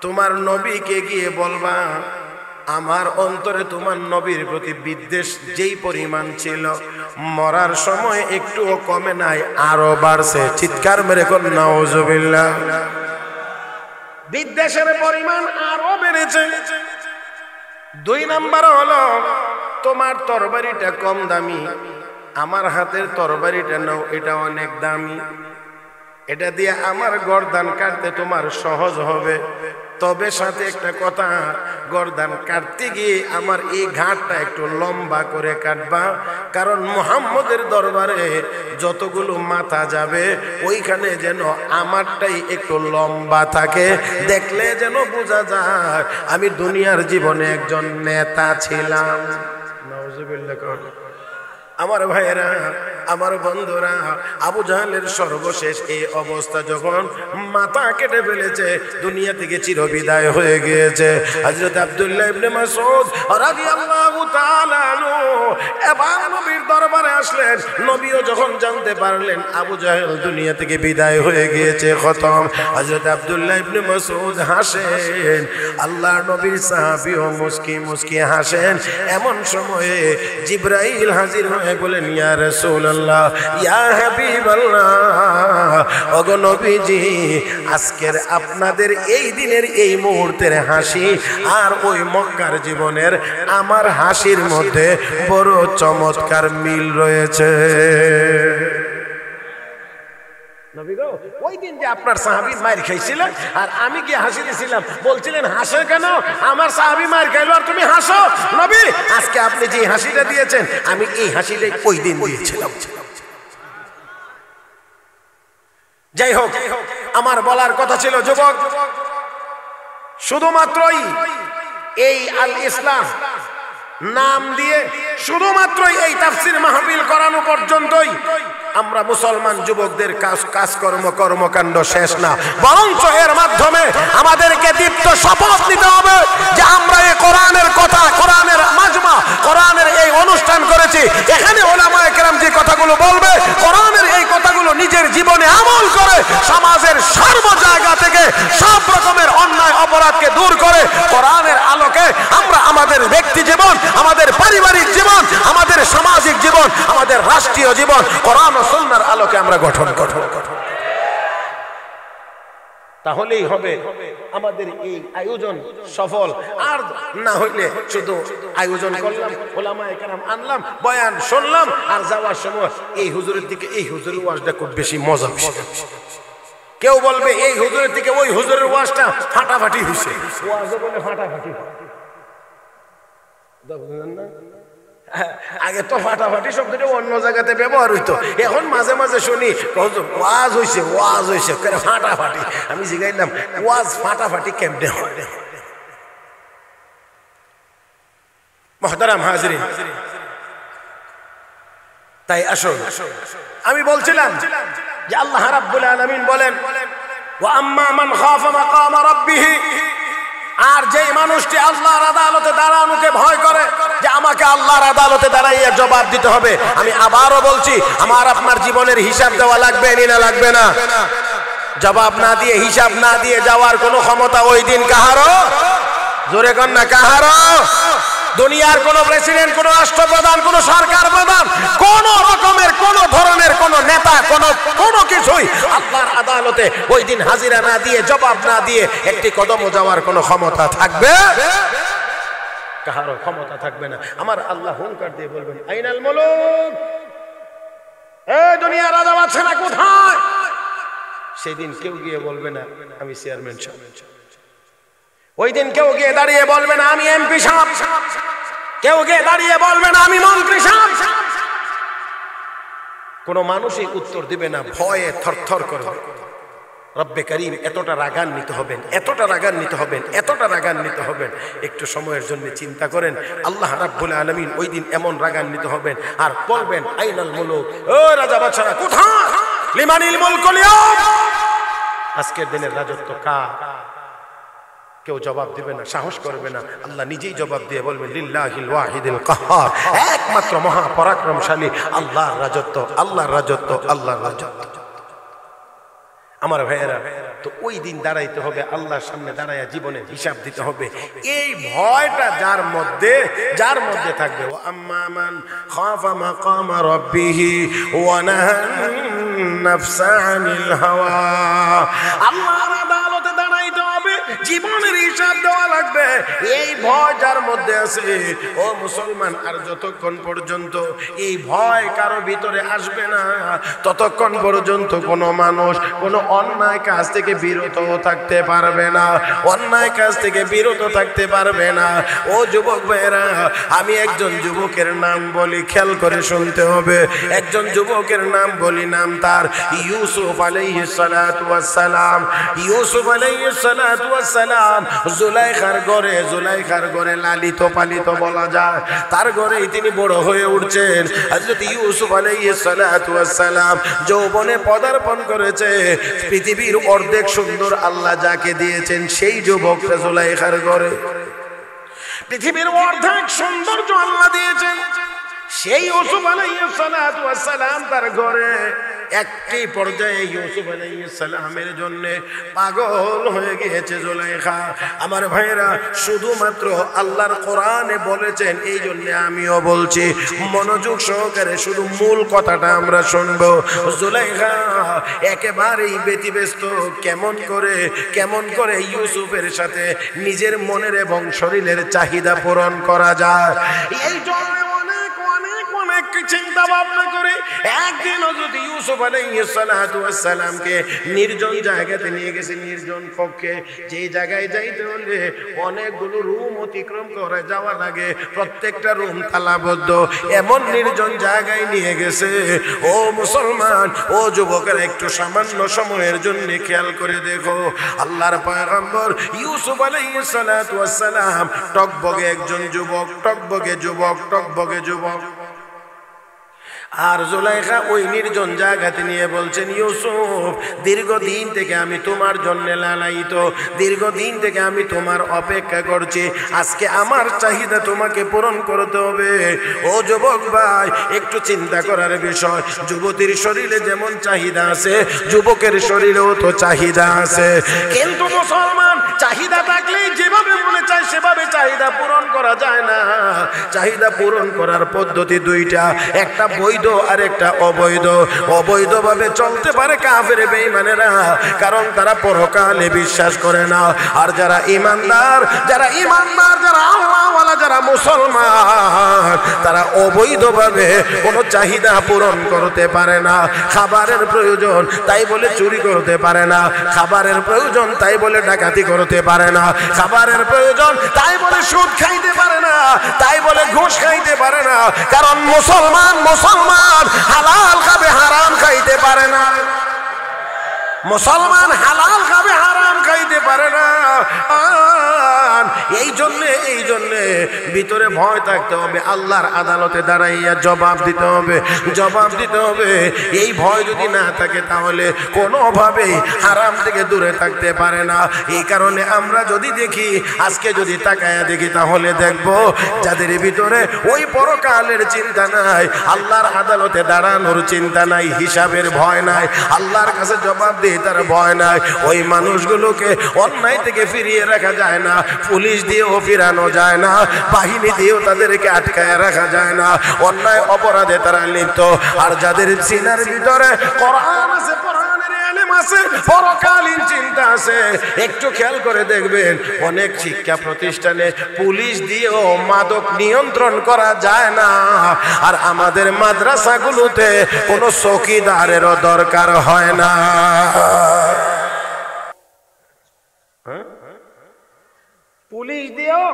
তোমার নবীকে গিয়ে বলবা আমার অন্তরে তোমার নবীর প্রতি বিদ্বেষ যেই পরিমাণ ছিল, মরার সময় একটুও কমে নাই, আরো বাড়ছে। চিৎকার মেরে কোন নাউজুবিল্লাহ। বিদ্বেষের পরিমাণ আরো বেড়েছে। দুই নাম্বার হলো, তোমার তরবারিটা কম দামি, আমার হাতের তরবারিটা নাও, এটা অনেক দামি, এটা দিয়ে আমার গর্দান কাটতে তোমার সহজ হবে। তবে সাথে একটা কথা, গর্দান কাটতে গিয়ে আমার এই ঘাটটা একটু লম্বা করে কাটবা, কারণ মুহাম্মদের দরবারে যতগুলো মাথা যাবে ওইখানে যেন আমারটাই একটু লম্বা থাকে, দেখলে যেন বোঝা যায় আমি দুনিয়ার জীবনে একজন নেতা ছিলাম। আমার ভাইয়েরা, আমার বন্ধুরা, আবু জাহেলের সর্বশেষ এই অবস্থা যখন মাথা কেটে ফেলেছে, দুনিয়া থেকে চিরবিদায় হয়ে গিয়েছে। হযরত আব্দুল্লাহ ইবনে মাসউদ রাদিয়াল্লাহু তাআলা আনহু এবার নবীর দরবারে আসলেন। নবীও যখন জানতে পারলেন আবু জাহেল দুনিয়া থেকে বিদায় হয়ে গিয়েছে, খতম, হযরত আব্দুল্লাহ ইবনে মাসউদ হাসেন, আল্লাহর নবীর সাহাবীও মুস্কি মুস্কি হাসেন। এমন সময়ে জিবরাইল হাজির হয়ে বলেন, ইয়া রাসূলুল্লাহ, ইয়া হাবিবাল্লাহ, ওগো নবীজি, আজকের আপনাদের এই দিনের এই মুহূর্তের হাসি আর ওই মক্কার জীবনের আমার হাসির মধ্যে বড় চমৎকার মিল রয়েছে। নবী গো, ওই দিন যে আপনার সাহাবী মার খাইছিলেন আর আমি গিয়ে হাসি দিছিলাম, বলছিলেন হাসে কেন? আমার সাহাবী মার খাইলো আর তুমি হাসো। নবী, আজকে আপনি যে হাসিটা দিয়েছেন আমি এই হাসিটাই ওই দিন দিয়েছিলাম। যাই হোক, আমার বলার কথা ছিল যুবক, শুধুমাত্রই এই আল ইসলাম নাম দিয়ে শুধুমাত্রই এই তাফসীর মাহফিল করানো পর্যন্তই আমরা মুসলমান যুবকদের কাজকর্ম কর্মকাণ্ড শেষ না, বরঞ্চ এর মাধ্যমে আমাদেরকে দীপ্ত শপথ নিতে হবে যে আমরা এই কোরআনের কথা, কোরআনের মাজমা, কোরআনের এই অনুষ্ঠান করেছি, এখানে উলামায়ে কেরাম যে কথাগুলো বলবে কোরআনের এই কথাগুলো নিজের জীবনে আমল করে সমাজের সর্ব জায়গা থেকে সব রকমের অন্যায় অপরাধকে দূর করে কোরআনের আলোকে আমরা আমাদের ব্যক্তি জীবন, আমাদের পারিবারিক জীবন, আমাদের সামাজিক জীবন, আমাদের রাষ্ট্রীয় জীবন কোরআন ও সুন্নাহর আলোকে আমরা গঠন করব। তাহলেই হবে আমাদের এই আয়োজন সফল। আর না হইলে শুধু আয়োজন করলাম, উলামায়ে কেরাম আনলাম, বয়ান শুনলাম, আর যাওয়ার সময় এই হুজুরের দিকে এই হুজুরের ওয়াজটা খুব বেশি মজা। কেউ বলবে এই হুজুরের দিকে ওই হুজুরের ওয়াজটা ফাটাফাটি হইছে, ওয়াজও বলে ফাটাফাটি। আগে তো ফাটাফাটি শব্দটা অন্য জায়গাতে ব্যবহার হইতো, এখন মাঝে মাঝে শুনি ওয়াজ হইছে, ওয়াজ হইছে ফাটাফাটি। আমি জিগাইলাম ওয়াজ ফাটাফাটি কেমনে হয়? মুহতারাম হাজিরিন, তাই আসুন, আমি বলছিলাম যে আল্লাহ রাব্বুল আলামিন বলেন ওয়া আম্মা মান খাফা মাকাম রাব্বিহ, আর যেই মানুষটি আল্লাহর আদালতে দাঁড়ানোকে ভয় করে যে আমাকে আল্লাহর আদালতে দাঁড়াইয়া জবাব দিতে হবে, আমি আবারও বলছি আমার আপনার জীবনের হিসাব দেওয়া লাগবে না লাগবে না? জবাব না দিয়ে, হিসাব না দিয়ে যাওয়ার কোনো ক্ষমতা ওই দিন কাহারও? জোরে কন না, কাহারও? দুনিয়ার কোন প্রেসিডেন্ট, কোন রাষ্ট্রপ্রধান, কোন সরকার প্রধান, কোন রকমের কোন ধরনের কোন নেতা, কোন কিছুই আল্লাহর আদালতে ওই দিন হাজিরা না দিয়ে, জবাব না দিয়ে একটি কদমও যাওয়ার কোন ক্ষমতা থাকবে? কাহারও ক্ষমতা থাকবে না। আমার আল্লাহ হুঙ্কার দিয়ে বলবেন আইনাল মুলুক, এই দুনিয়ার রাজা বাদশারা কোথায়? সেদিন কেউ গিয়ে বলবে না আমি চেয়ারম্যান সাহেব, ওই দিন কেউ গিয়ে দাঁড়িয়ে বলবে না আমি এমপি সাহেব, কেউ গিয়ে দাঁড়িয়ে বলবে না আমি মন্ত্রী সাহেব। কোন মানুষই উত্তর দিবে না, ভয়ে থরথর করবে। রব্বে করিম এতটা রাগান্বিত হবেন, এতটা রাগান্বিত হবেন, এতটা রাগান্বিত হবেন, একটু সময়ের জন্য চিন্তা করেন। আল্লাহ রাব্বুল আলামিন ওই দিন এমন রাগান্বিত হবেন আর বলবেন আইনাল মুলুক, ও রাজা বাদশারা কোথায়? লিমানিল মুলকুল ইয়াউম, আজকের দিনের রাজত্ব কার? কেউ জবাব দিবে না, সাহস করবে না। আল্লাহ নিজেই জবাব দিয়ে বলবেন লিল্লাহিল ওয়াহিদিল কাহ্হার, একমাত্র মহাপরাক্রমশালী আল্লাহর রাজত্ব, আল্লাহর রাজত্ব, আল্লাহর রাজত্ব। আমার ভাইয়েরা, তো ওই দিন দাঁড়াইতে হবে, আল্লাহর সামনে দাঁড়াইয়া জীবনের হিসাব দিতে হবে। এই ভয়টা যার মধ্যে থাকবে, ওয়া আম্মা মান খাফা মাকাম রাব্বিহি ওয়া নাহান নাফসা আনিল হাওয়া, আল্লাহর আদালতে দাঁড়াইতে হবে, জীবনের হিসাব দেওয়া লাগবে। এই ভয় যার মধ্যে আছে, ও মুসলমান, আর যতক্ষণ পর্যন্ত এই ভয় কারো ভিতরে আসবে না, ততক্ষণ পর্যন্ত কোনো মানুষ কোনো অন্যায় কাজ থেকে বিরত থাকতে পারবে না, অন্যায় কাজ থেকে বিরত থাকতে পারবে না। ও যুবক ভাইরা, আমি একজন যুবকের নাম বলি, খেয়াল করে শুনতে হবে। একজন যুবকের নাম বলি, নাম তার ইউসুফ আলাইহিস সালাতু ওয়াস সালাম। ইউসুফ আলাইহিস সালাতু ওয়াস সালাম জুলাইখার ঘরে লালিত পালিত বলা যায়, তার ঘরেই তিনি বড় হয়ে উঠছেন। হযরত ইউসুফ আলাইহিস সালাতু ওয়াস সালাম যৌবনে পদার্পণ করেছে। পৃথিবীর অর্ধেক সুন্দর আল্লাহ যাকে দিয়েছেন সেই যুবকটা জুলাইখার ঘরে, পৃথিবীর অর্ধেক সৌন্দর্য আল্লাহ দিয়েছেন সেই ইউসুফ আলাইহিস সালাতু ওয়াস সালাম তার ঘরে। একটি পর্যায়ে ইউসুফ আলাইহিস সালামের জন্য পাগল হয়ে গিয়েছে জুলাইখা। আমার ভাইরা, শুধুমাত্র আল্লাহর কোরআনে বলেছেন, এই জন্য আমিও বলছি, মনোযোগ সহকারে শুধু মূল কথাটা আমরা শুনবো। জুলাইখা একেবারেই ব্যতিব্যস্ত, কেমন করে ইউসুফের সাথে নিজের মনের এবং শরীরের চাহিদা পূরণ করা যায়। এই জন্য একটি চিন্তা ভাবনা করে একদিন হযরত ইউসুফ আলাইহিস সালাতু ওয়াস সালামকে নির্জন জায়গাতে নিয়ে গেছে, নির্জন কক্ষে। যে জায়গায় যাইতে হলে অনেকগুলো রুম অতিক্রম করে যাওয়া লাগে, প্রত্যেকটা রুম তালাবদ্ধ, এমন নির্জন জায়গায় নিয়ে গেছে। ও মুসলমান, ও যুবকেরা, একটু সামান্য সময়ের জন্য খেয়াল করে দেখো, আল্লাহর পয়গম্বর ইউসুফ আলাইহিস সালাতু ওয়াস সালাম টকবগে একজন যুবক, টকবগে যুবক, টকবগে যুবক। আর জুলাইখা ওই নির্জন জায়গাতে নিয়ে বলছেন, ইউসুফ, দীর্ঘদিন থেকে আমি তোমার জন্য লালায়িত, দীর্ঘদিন থেকে আমি তোমার অপেক্ষা করছি, আজকে আমার চাহিদা তোমাকে পূরণ করতে হবে। ও যুবক ভাই, একটু চিন্তা করার বিষয়, যুবতীর শরীরে যেমন চাহিদা আছে, যুবকের শরীরেও তো চাহিদা আছে। কিন্তু মুসলমান, চাহিদা থাকলেই যেভাবে মনে চায় সেভাবে চাহিদা পূরণ করা যায় না। চাহিদা পূরণ করার পদ্ধতি দুইটা, একটা বৈধ আর একটা অবৈধ। অবৈধভাবে চলতে পারে কাফের বেঈমানেরা, কারণ তারা পরকালে বিশ্বাস করে না। আর যারা ইমানদার, যারা আল্লাহওয়ালা, যারা মুসলমান, তারা অবৈধভাবে কোনো চাহিদা পূরণ করতে পারে না। খাবারের প্রয়োজন তাই বলে চুরি করতে পারে না, খাবারের প্রয়োজন তাই বলে ডাকাতি করতে পারে না, খাবারের প্রয়োজন তাই বলে সুদ খাইতে পারে না, তাই বলে ঘুষ খাইতে পারে না। কারণ মুসলমান হালাল খাবে, হারাম খাইতে পারে না। মুসলমান হালাল খাবে, হারাম খাইতে পারে না। এই জন্যে ভিতরে ভয় থাকতে হবে, আল্লাহর আদালতে দাঁড়াইয়া জবাব দিতে হবে। এই ভয় যদি না থাকে তাহলে কোনোভাবেই হারাম থেকে দূরে থাকতে পারে না। এই কারণে আমরা যদি দেখি, আজকে যদি তাকায়া দেখি, তাহলে দেখব যাদের ভিতরে ওই পরকালের চিন্তা নাই, আল্লাহর আদালতে দাঁড়ানোর চিন্তা নাই, হিসাবের ভয় নাই, আল্লাহর কাছে জবাব দিয়ে তার ভয় নাই, ওই মানুষগুলোকে অন্যায় থেকে ফিরিয়ে রাখা যায় না, পুলিশ দিয়েও ফিরানো যায় না, বাহিনী দিয়েও তাদেরকে আটকায় রাখা যায় না। অন্যায় অপরাধে তারা লিপ্ত। আর যাদের সিনার ভিতরে কোরআন আছে, কোরআনের ইলম আছে, পরকালীন চিন্তা আছে, একটু খেয়াল করে দেখবেন, অনেক শিক্ষা প্রতিষ্ঠানে পুলিশ দিয়েও মাদক নিয়ন্ত্রণ করা যায় না। আর আমাদের মাদ্রাসাগুলোতে কোনো চৌকিদারেরও দরকার হয় না। পুলিশ দিয়েও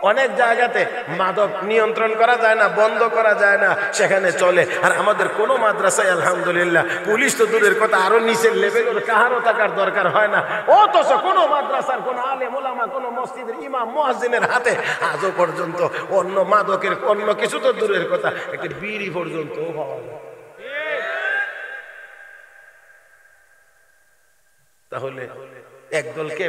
অনেক জায়গাতে মাদক নিয়ন্ত্রণ করা যায় না, বন্ধ করা যায় না, সেখানে চলে। আর আমাদের কোনো মাদ্রাসায় আলহামদুলিল্লাহ পুলিশ তো দূরের কথা, আরো নিচের লেভেলের কাহারও থাকার দরকার হয় না। অথচ কোনো মাদ্রাসার কোনো আলেম ওলামা, কোনো মসজিদের ইমাম মুয়াজ্জিনের হাতে আজও পর্যন্ত অন্য মাদকের অন্য কিছু তো দূরের কথা, একটা বিড়ি পর্যন্ত পাওয়া যায়। তাহলে একদলকে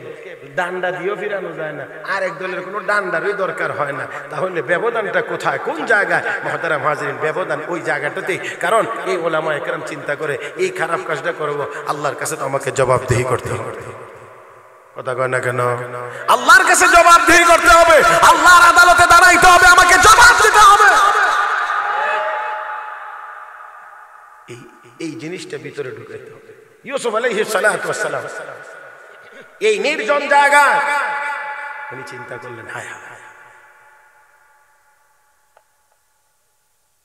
ডান্ডা দিয়েও ফিরানো যায় না, আর একদলের কোনো ডান্ডারই দরকার হয় না। তাহলে ব্যবধানটা কোথায়, কোন জায়গায়? মুহতারাম হাজিরিন, ব্যবধান ওই জায়গাটাতেই। কারণ এই ওলামা একরাম চিন্তা করে, এই খারাপ কাজটা করব, আল্লাহর কাছে তো আমাকে জবাবদিহি করতে হবে। কথা কয় না কেন? আল্লাহর কাছে জবাবদিহি করতে হবে, আল্লাহর আদালতে দাঁড়াইতে হবে, আমাকে জবাব দিতে হবে। এই জিনিসটা ভিতরে ঢুকাইতে হবে। ইউসুফ আলাইহিস সালাতু ওয়াস সালাম এই নির্জন জায়গায় উনি চিন্তা করলেন, হায় হায়,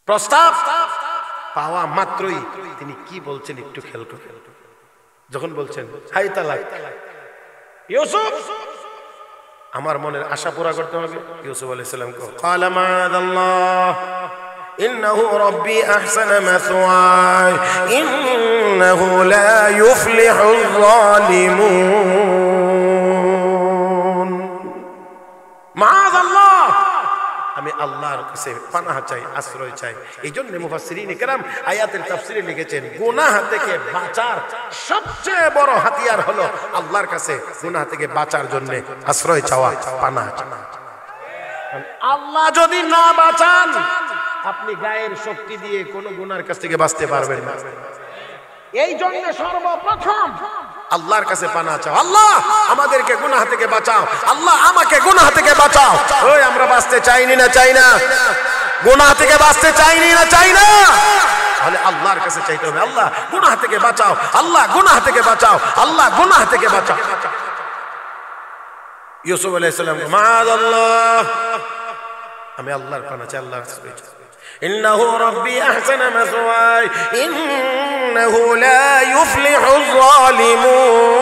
প্রস্তাব পাওয়া মাত্রই তিনি কি বলছেন একটু খেয়াল করুন। যখন বলছেন, হাই তালাক ইউসুফ, আমার মনের আশা পুরা করতে হবে। ইউসুফ আলাইহিস সালাম ক্বালা মাআযাল্লাহ ইন্নাহু রাব্বি আহসানা মাসওয়ায় ইন্নাহু লা ইউফলিহুল যালিমুন। মাআযাল্লাহ, আমি আল্লাহর কাছে পানাহ চাই, আশ্রয় চাই। এই জন্য মুফাসসিরিন ইকরাম আয়াতের তাফসীরে লিখেছেন, গুনাহ থেকে বাঁচার সবচেয়ে বড় হাতিয়ার হলো আল্লাহর কাছে গুনাহ থেকে বাঁচার জন্য আশ্রয় চাওয়া, পানাহ চাওয়া। আল্লাহ যদি না বাঁচান, আপনি গায়ের শক্তি দিয়ে কোনো গুনার কাছ থেকে বাঁচতে পারবেন না। এই জন্য সর্বপ্রথম আল্লাহর কাছে পানাহ চাও, আল্লাহ আমাদেরকে গুনাহ থেকে বাঁচাও, আল্লাহ আমাকে গুনাহ থেকে বাঁচাও। ওই আমরা বাঁচতে চাইনি না, চাই না, গুনাহ থেকে বাঁচতে চাইনি না, চাই না, তাহলে আল্লাহর কাছে চাইতে হবে, আল্লাহ গুনাহ থেকে বাঁচাও, আল্লাহ গুনাহ থেকে বাঁচাও, আল্লাহ গুনাহ থেকে বাঁচাও। ইউসুফ আলাইহিস সালাম, মাআযাল্লাহ, আমি আল্লাহর পানাহ চাই, আল্লাহর কাছে। ইন্নাহু রাব্বি আহসানা মাসওয়াই ইন্নাহু লা ইউফলিহুজ যালিমুন।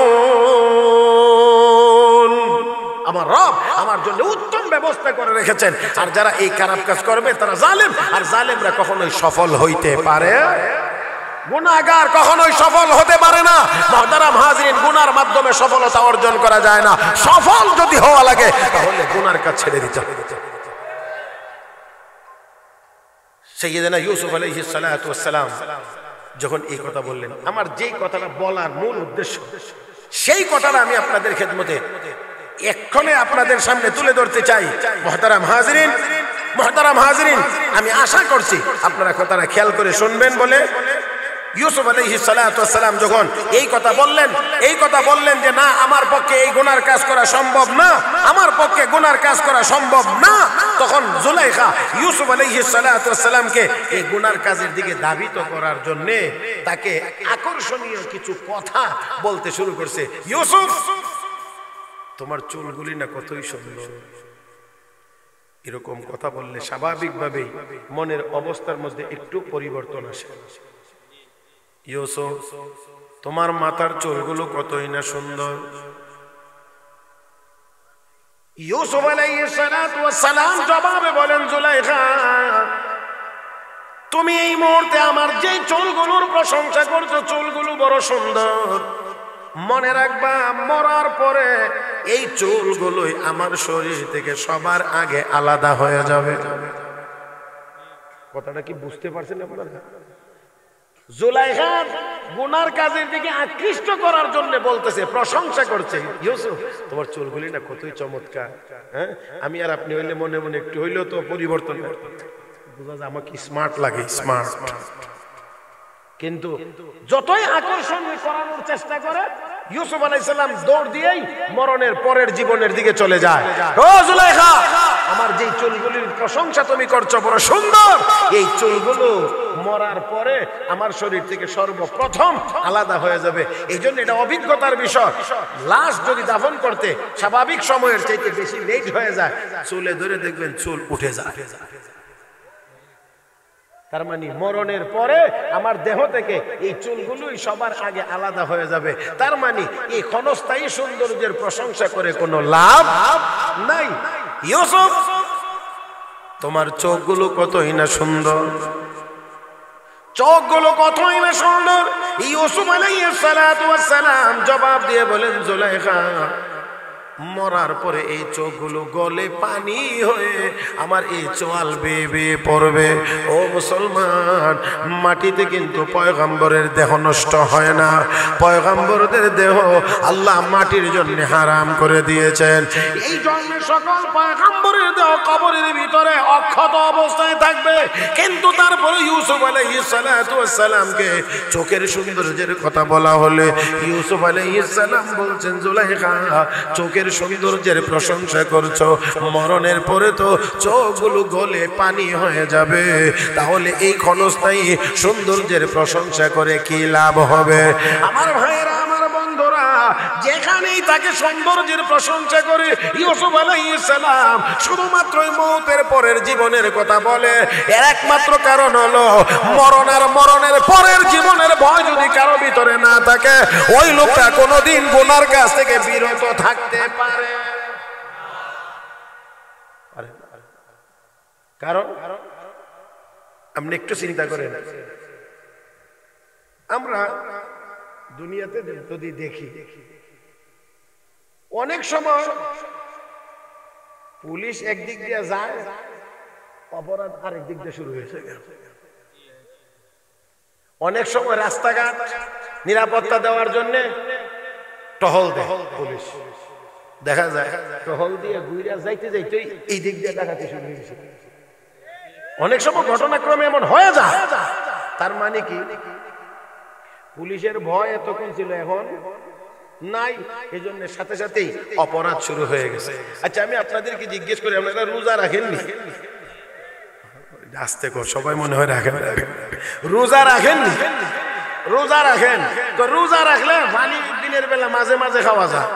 আমার রব আমার জন্য উত্তম ব্যবস্থা করে রেখেছেন, আর যারা এই খারাপ কাজ করবে তারা জালেম, আর জালেমরা কখনোই সফল হইতে পারে, গুনাহগার কখনোই সফল হতে পারে না। মুহতারাম হাজিরিন, গুনার মাধ্যমে সফলতা অর্জন করা যায় না। সফল যদি হওয়া লাগে তাহলে গুনার কাজ ছেড়ে দিতে হবে। সাইয়েদনা ইউসুফ আলাইহিস সালাতু ওয়াস সালাম যখন এই কথা বললেন, আমার যেই কথাটা বলার মূল উদ্দেশ্য সেই কথাটা আমি আপনাদের খেদমতে এক্ষণে আপনাদের সামনে তুলে ধরতে চাই। মুহতারাম হাজিরিন, মুহতারাম হাজিরিন, আমি আশা করছি আপনারা কথাটা খেয়াল করে শুনবেন। বলে ইউসুফ আলাইহিস সালাতু ওয়াস সালাম যখন এই কথা বললেন যে না, আমার পক্ষে এই গুনার কাজ করা সম্ভব না, আমার পক্ষে গুনার কাজ করা সম্ভব না, তখন জুলাইখা ইউসুফ আলাইহিস সালাতু ওয়াস সালামকে এই গুনার কাজের দিকে ধাবিত করার জন্য তাকে আকর্ষণীয় কিছু কথা বলতে শুরু করছে। ইউসুফ, তোমার চুলগুলি না কতই সুন্দর। এরকম কথা বললে স্বাভাবিকভাবেই মনের অবস্থার মধ্যে একটু পরিবর্তন আসে। ইউসুফ, তোমার মাথার চুলগুলো কতই না সুন্দর। ইউসুফ আলাইহিস সালাতু ওয়াস সালাম জবাবে বলেন, জুলাইখা, তুমি এই মুহূর্তে আমার যে চুলগুলোর প্রশংসা করছো, চুলগুলো বড় সুন্দর। মনে রাখবা, মরার পরে এই চুলগুলোই আমার শরীর থেকে সবার আগে আলাদা হয়ে যাবে। কথাটা কি বুঝতে পারছেন আপনারা? জুলাইখা গুনার কাজের দিকে আকৃষ্ট করার জন্য বলতেছে, প্রশংসা করছে, ইউসুফ, তোমার চুলগুলি না কতই চমৎকার। হ্যাঁ, আমি আর আপনি হইলে মনে মনে একটু হইলেও তো পরিবর্তন বোঝা যায়, আমাকে স্মার্ট লাগে, স্মার্ট। কিন্তু যতই আকর্ষণ করানোর চেষ্টা করে, ইউসুফ আলাইহিস সালাম দৌড় দিয়েই মরণের পরের জীবনের দিকে চলে যায়। ও জুলাইখা, আমার যেই চুলগুলির প্রশংসা তুমি করছো বড় সুন্দর, এই চুলগুলো মরার পরে আমার শরীর থেকে সর্বপ্রথম আলাদা হয়ে যাবে। এই জন্য এটা অভিজ্ঞতার বিষয়। লাশ যদি দাফন করতে স্বাভাবিক সময়ের চাইতে বেশি লেট হয়ে যায়, চুলে ধরে দেখবেন চুল উঠে যায়। তার মানে মরণের পরে আমার দেহ থেকে এই চুলগুলোই সবার আগে আলাদা হয়ে যাবে। তার মানে এই ক্ষণস্থায়ী সৌন্দর্যের প্রশংসা করে কোনো লাভ নাই। ইউসুফ, তোমার চোখগুলো কতই না সুন্দর, চোখগুলো কতই না সুন্দর। ইউসুফ আলাইহিস সালাতু ওয়াস সালাম জবাব দিয়ে বলেন, জুলাইখা, মরার পরে এই চোখগুলো গলে পানি হয়ে আমার এই চোয়াল বেয়ে বেয়ে পড়বে। ও মুসলমান, মাটিতে কিন্তু পয়গম্বরের দেহ নষ্ট হয় না। পয়গম্বরদের দেহ আল্লাহ মাটির জন্য হারাম করে দিয়েছেন। এই জন্য সকল পয়গম্বরের দেহ কবরের ভিতরে অক্ষত অবস্থায় থাকবে। কিন্তু তারপরে ইউসুফ আলাইহিস সালাতু ওয়াস সালামকে চোখের সৌন্দর্যের কথা বলা হলে ইউসুফ আলাইহিস সালাম বলছেন, জুলাইখা, চোখের সৌন্দর্যের প্রশংসা করছো, মরণের পরে তো চোখগুলো গলে পানি হয়ে যাবে, তাহলে এই ক্ষণস্থায়ী সৌন্দর্যের প্রশংসা করে কি লাভ হবে? আমার ভাইয়েরা, আমার বন্ধুরা, যেখানেই তাকে সৌন্দর্যের প্রশংসা করে ইউসুফ আলাইহিস সালাম শুধুমাত্র মওতের পরের জীবনের কথা বলে, এর একমাত্র কারণ হলো মরণ আর মরণের পরের জীবনের ভয় যদি কারো ভিতরে না থাকে, ওই লোকটা কোনোদিন গুনার কাছ থেকে বিরত থাকতে পারে। কারণ আপনি একটু চিন্তা করেন, আমরা দুনিয়াতে যদি দেখি, অনেক সময় পুলিশ একদিক দিয়ে যায়, অপরাধ আরেক দিক দিয়ে শুরু হয়েছে। অনেক সময় রাস্তাঘাট নিরাপত্তা দেওয়ার জন্য টহল দেয় পুলিশ, দেখা যায় টহল দিয়ে ঘুরে যাইতে যাইতে এই দিক দিয়ে ডাকাতি শুরু হয়েছে। অনেক সময় ঘটনাক্রমে এমন হয়ে যায়। তার মানে কি, পুলিশের ভয় এতক্ষণ ছিল, এখন নাই, এই জন্য সাথে সাথেই অপরাধ শুরু হয়ে গেছে। আচ্ছা, আমি আপনাদেরকে জিজ্ঞেস করি, আপনারা রোজা রাখেননি? আস্তে কর, সবাই মনে হয় রাখেন। রোজা রাখেননি? রোজা রাখেন তো রোজা রাখলে পানি দিনের বেলা মাঝে মাঝে খাওয়া যায়,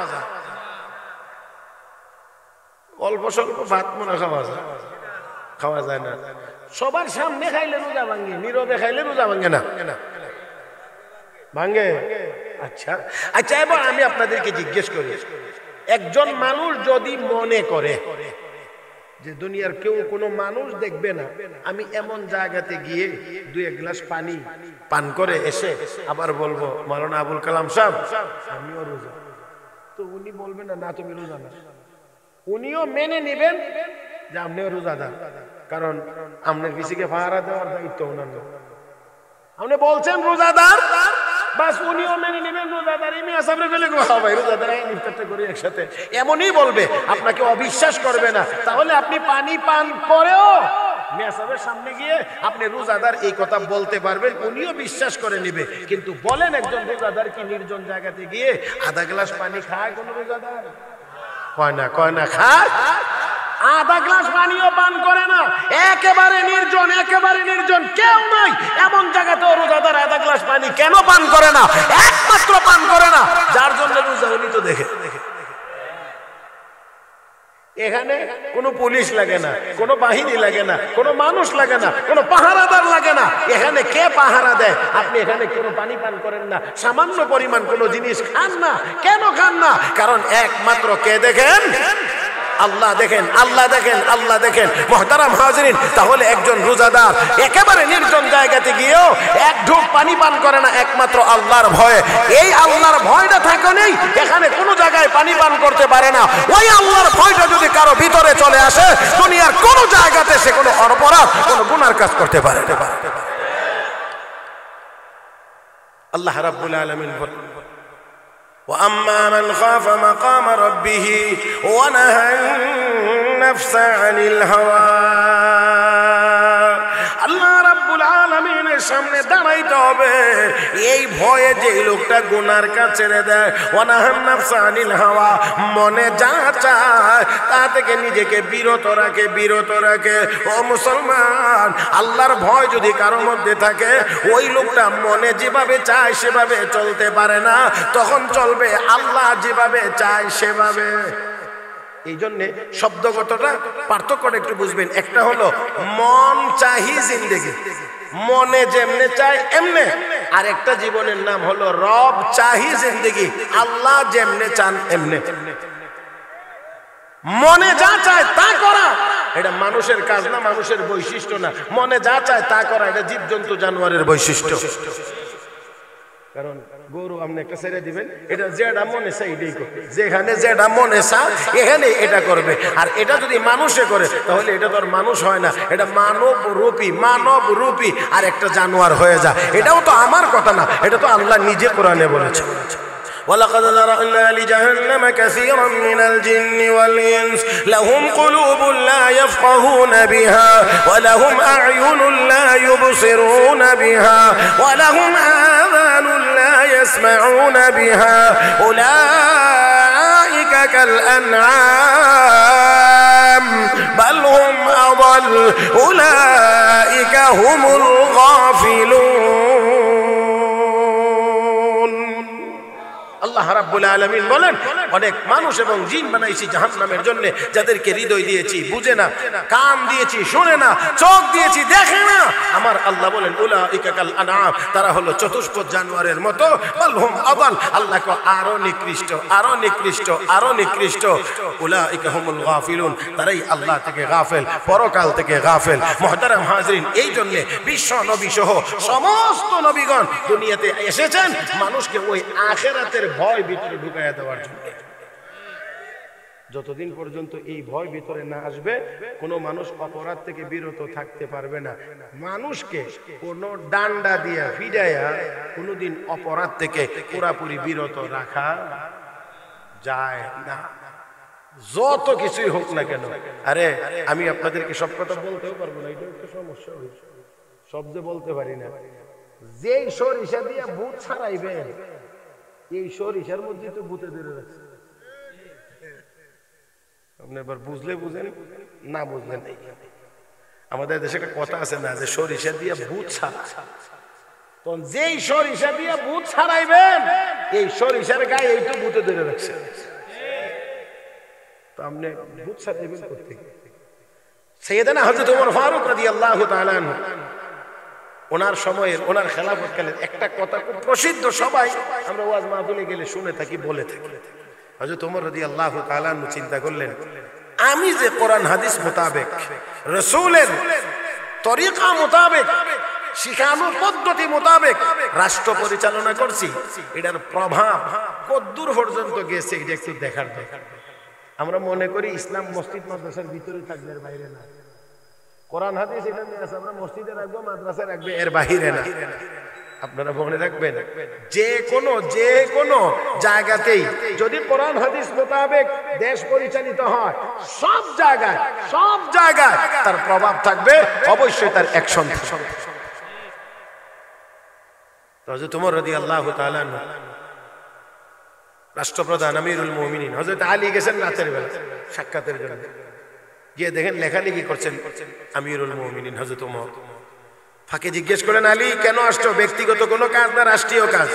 অল্প স্বল্প ভাত মনে খাওয়া যায় না। সবার সামনে খাইলে রোজা ভাঙে, নীরবে খাইলে রোজা ভাঙে না, ভাঙে? আচ্ছা আচ্ছা, এবার আমি আপনাদেরকে জিজ্ঞেস করি, একজন মানুষ যদি মনে করে যে দুনিয়ার কেউ কোনো মানুষ দেখবে না, আমি এমন জায়গাতে গিয়ে 2 গ্লাস পানি পান করে এসে আবার বলবো মাওলানা আবুল কালাম সাহেব আমিও রোজা, তো উনি বলবেন না, না তুমি রোজা না, উনিও মেনে নেবেন যে আপনিও রোজাদার, কারণ আপনার পিছিয়ে পাহারা দেওয়ার দায়িত্ব ওনার না। আপনি বলছেন রোজাদার, বাস উনিও মেনে নেবেন রোজাদার। এই মিয়া সাহেব বলে ভাই রোজাদার ইফতারটা করি একসাথে, এমনই বলবে, আপনাকে অবিশ্বাস করবে না। তাহলে আপনি পানি পান করেও মিয়া সাহেবের সামনে গিয়ে আপনি রোজাদার এই কথা বলতে পারবেন, উনিও বিশ্বাস করে নেবে। কিন্তু বলেন একজন রোজাদার কি নির্জন জায়গাতে গিয়ে আধা গ্লাস পানি খায় কোন রোজাদার? কয় না, কয় না, খায়। আধা গ্লাস পানিও পান করে না, একেবারে নির্জন, একেবারে নির্জন, কেউ নাই এমন জায়গাতেও রোজাদার আধা গ্লাস পানি কেন পান করে না? একমাত্র পান করে না যার জন্য রোজা, উনি তো দেখে। এখানে কোনো পুলিশ লাগে না, কোনো বাহিনী লাগে না, কোনো মানুষ লাগে না, কোনো পাহারাদার লাগে না। এখানে কে পাহারা দেয়? আপনি এখানে কোনো পানি পান করেন না, সামান্য পরিমাণ কোনো জিনিস খান না, কেন খান না? কারণ একমাত্র কে দেখেন? আল্লাহ দেখেন, আল্লাহ দেখেন, আল্লাহ দেখেন। মুহতারাম হাজিরিন, তাহলে একজন রোজাদার একেবারে নির্জন জায়গাতে গিয়েও 1 ঢোক পানি পান করে না একমাত্র আল্লাহর ভয়ে। এই আল্লাহর ভয়টা থাকে নেই, এখানে কোনো জায়গায় পানি পান করতে পারে না। ওই আল্লাহর ভয়টা যদি কারো ভিতরে চলে আসে, দুনিয়ার কোনো জায়গাতে সে কোনো অপরাধ, কোনো গুনার কাজ করতে পারে। আল্লাহ রাব্বুল আলামিন বলেন, وأما من خاف مقام ربه ونهى النفس عن الهوى। আল্লাহ রাব্বুল আলামিনের সামনে দাঁড়াইতে হবে এই ভয়ে যে লোকটা গুনার কাজ ছেড়ে দেয়, ওয়ানাহান নাফসা আনিল হাওয়া, মনে যা চায় তা থেকে নিজেকে বিরত রাখে, বিরত রাখে। ও মুসলমান, আল্লাহর ভয় যদি কারোর মধ্যে থাকে, ওই লোকটা মনে যেভাবে চায় সেভাবে চলতে পারে না, তখন চলবে আল্লাহ যেভাবে চায় সেভাবে। এই জন্যে শব্দগতটা পার্থক্যটা একটু বুঝবেন। একটা হলো মন চাহি জিন্দেগি, মনে যেমনে চায় এমনে। আর একটা জীবনের নাম হলো রব চাহি জিন্দেগি, আল্লাহ যেমনে চান এমনে। মনে যা চায় তা করা এটা মানুষের কাজ না, মানুষের বৈশিষ্ট্য না। মনে যা চায় তা করা এটা জীবজন্তু জানোয়ারের বৈশিষ্ট্য। কারণ গরু আপনি একটা ছেড়ে দিবেন, এটা যেটা মনে চাই এটাই করবে, যেখানে যেটা মনে চায় এখানে এটা করবে। আর এটা যদি মানুষে করে তাহলে এটা তো আর মানুষ হয় না, এটা মানব রূপী আর একটা জানোয়ার হয়ে যায়। এটাও তো আমার কথা না, এটা তো আল্লাহ নিজে কোরআনে বলেছে। ولقد ذرأنا لجهنم كثيرا من الجن والإنس لهم قلوب لا يفقهون بها ولهم أعين لا يبصرون بها ولهم آذان لا يسمعون بها أولئك كالأنعام بل هم أضل أولئك هم الغافلون। আল্লাহ রাব্বুল আলামিন বলেন, অনেক মানুষ এবং জিন বানাইছি জাহান্নামের জন্য, যাদেরকে হৃদয় দিয়েছি বুঝে না, কান দিয়েছি শুনে না, চোখ দিয়েছি দেখে না। আমার আল্লাহ বলেন উলাইকা কাল আনআম, তারা হলো চতুষ্পদ জানোয়ারের মতো। বাল হুম আদাল, আল্লাহ কো আরো নিকৃষ্ট, আরো নিকৃষ্ট, আরো নিকৃষ্ট। উলাইকা হুমুল গাফিলুন, তারাই আল্লাহ থেকে গাফেল, পরকাল থেকে গাফেল। মুহতারাম হাজিরিন, এই জন্য বিশ্ব নবী সহ সমস্ত নবীগণ দুনিয়াতে এসেছেন মানুষকে ওই আখিরাতের ভয় ভিতরে ঢুকাইয়া দেওয়ার জন্য। যতদিন পর্যন্ত এই ভয় ভিতরে না আসবে, কোনো মানুষ অপরাধ থেকে বিরত থাকতে পারবে না। মানুষকে কোনো ডান্ডা দিয়া ফিরাইয়া কোনোদিন অপরাধ থেকে পুরাপুরি বিরত রাখা যায় না, যত কিছুই হোক না কেন। আরে আমি আপনাদেরকে সব কথা বলতেও পারবো না, এটা একটা সমস্যা হয়েছে, সব যে বলতে পারি না। যেই সরিষা দিয়ে ভূত ছাড়াইবেন, এই সরিষার মধ্যে তো ভূতে ধরে রাখছে। আপনি এবার বুঝলে বুঝেন, না বুঝলে নেই। আমাদের দেশে একটা কথা আছে না, যে সরিষা দিয়ে ভূত ছাড়া। তখন যেই সরিষা দিয়ে ভূত ছাড়াইবেন, এই সরিষার গায়ে এই তো ভূতে ধরে রাখছে। তো আপনি ভূত ছাড়াইবেন করতে সাইয়েদনা হযরত ওমর ফারুক রাদিয়াল্লাহু তাআলা আনহু ওনার সময়ে ওনার খেলাফতকালে একটা কথা খুব প্রসিদ্ধ, সবাই আমরা ওয়াজ মাহফিলে গেলে শুনে থাকি, বলে থাকি। হযরত ওমর রাদিয়াল্লাহু তাআলা আনহু চিন্তা করলেন, আমি যে কোরআন হাদিস মোতাবেক রাসূলের তরিকা মোতাবেক শিখানো পদ্ধতি মোতাবেক রাষ্ট্র পরিচালনা করছি, এটার প্রভাব কতদূর পর্যন্ত গেছে এটা একটু দেখার দরকার। আমরা মনে করি ইসলাম মসজিদ মাদ্রাসার ভিতরে থাকবে, এর বাইরে না। কোরআন হাদিস এটা নিয়ে আছে, আমরা মসজিদে রাখবো, মাদ্রাসায় রাখবে, এর বাইরে না। আপনারা মনে রাখবেন, যে কোনো জায়গাতেই যদি কোরআন হাদিস মোতাবেক দেশ পরিচালিত হয়, সব জায়গায় তার প্রভাব থাকবে, অবশ্যই তার অ্যাকশন থাকবে। হযরত ওমর রাদিয়াল্লাহু তাআলা আনহু রাষ্ট্রপ্রধান আমিরুল মুমিনিন হযরত আলী গেছেন রাতের বেলা সাক্ষাতের জন্য, গিয়ে দেখেন লেখালেখি করছেন আমিরুল মুমিনিন হযরত ওমর। ফাঁকে জিজ্ঞেস করেন, আলী কেন আসছো? ব্যক্তিগত কোনো কাজ না রাষ্ট্রীয় কাজ?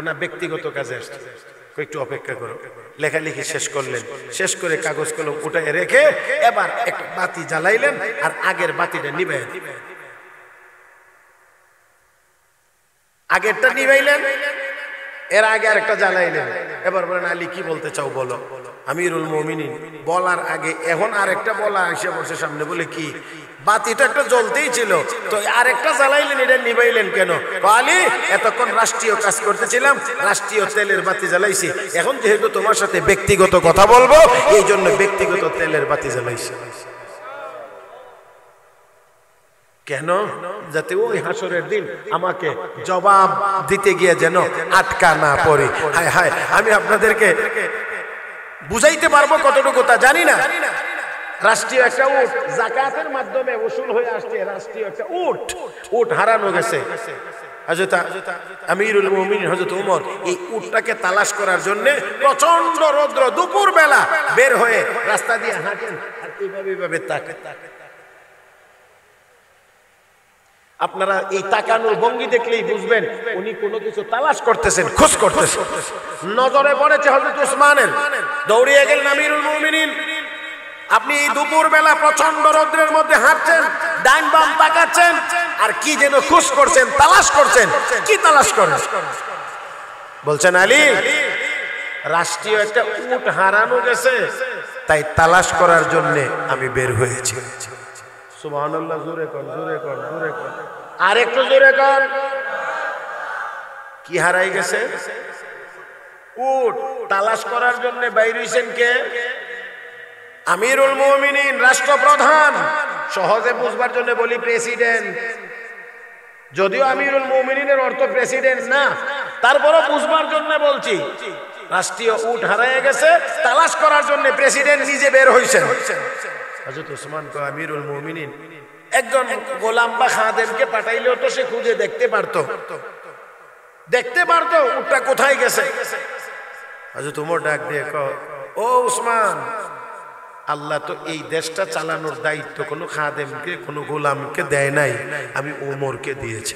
না, ব্যক্তিগত কাজে আসছো। একটু অপেক্ষা করো। লেখালেখি শেষ করলেন, শেষ করে কাগজ কলম উঠায় রেখে এবার একটা বাতি জ্বালাইলেন, আর আগের বাতিটা নিভাইলেন। আগেরটা নিভাইলেন, এর আগে আরেকটা জ্বালাইলেন। এবার বলেন, আলী কি বলতে চাও বলো। আমিরুল মুমিনিন বলার আগে এখন আরেকটা বলা এসে বসে সামনে, বলে কি বাতিটা একটা জ্বলতেই ছিল, তো আরেকটা জ্বালাইলেন, এটা নিভাইলেন কেন? আলী, এতক্ষণ রাষ্ট্রীয় কাজ করতেছিলাম, রাষ্ট্রীয় তেলের বাতি জ্বালাইছি, এখন যেহেতু তোমার সাথে ব্যক্তিগত কথা বলবো, এই জন্য ব্যক্তিগত তেলের বাতি জ্বালাইছি। কেন? যাতে ওই হাসরের দিন আমাকে জবাব দিতে গিয়ে যেন আটকা না পড়ি। হায় হায়, আমি আপনাদেরকে বুঝাইতে পারবো কতটুকু তা জানি না। রাষ্ট্রীয় একটা উট যাকাতের মাধ্যমে ওসুল হয়ে আসছে, রাষ্ট্রীয় একটা উট হারানো গেছে। হযরত আমিরুল মুমিনিন হযরত ওমর এই উটটাকে তালাশ করার জন্য প্রচন্ড রৌদ্র দুপুর বেলা বের হয়ে রাস্তা দিয়ে হাঁটেন, আর এইভাবে তাকান। আপনারা এই তাকানোর ভঙ্গি দেখলেই বুঝবেন উনি কোনো কিছু তালাশ করতেছেন, খোঁজ করতেছেন। নজরে পড়েছে হযরত উসমানের, দৌড়িয়ে গেলেন আমিরুল মুমিনিন। আপনি এই দুপুর বেলা প্রচন্ড রৌদ্রের মধ্যে হাঁটছেন, ডান বাম তাকাচ্ছেন, আর কি যেন খোঁজ করছেন, তালাশ করছেন। কি তালাশ করেন? বলছেন, আলী, রাষ্ট্রীয় একটা উট হারানো গেছে, তাই তালাশ করার জন্য আমি বের হয়েছি। সুবহানাল্লাহ, জোরে কর, জোরে কর, জোরে কর, আর একটু জোরে কর। কি হারাই গেছে? উট। তালাশ করার জন্য বাইর হইছেন কে? আমিরুল মুমিনিন, রাষ্ট্রপ্রধান। সহজে বুঝবার জন্য বলি প্রেসিডেন্ট, যদিও আমিরুল মুমিনিনের অর্থ প্রেসিডেন্ট না, তারপরও বুঝবার জন্য বলছি। রাষ্ট্রীয় উট হারায় গেছে, তালাশ করার জন্য প্রেসিডেন্ট নিজে বের হইছেন। হযরত ওসমান কয়, আমিরুল মুমিনিন একজন গোলাম বা খাদেমকে পাঠাইলেও তো সে খুঁজে দেখতে পারতো উটটা কোথায় গেছে। হযরত ওমর ডাক দিয়ে কয়, ও ওসমান, আল্লাহ তো এই দেশটা চালানোর দায়িত্ব কোনো খাদেমকে, কোনো গোলামকে দেয় নাই, আমি ওমরকে দিয়েছি।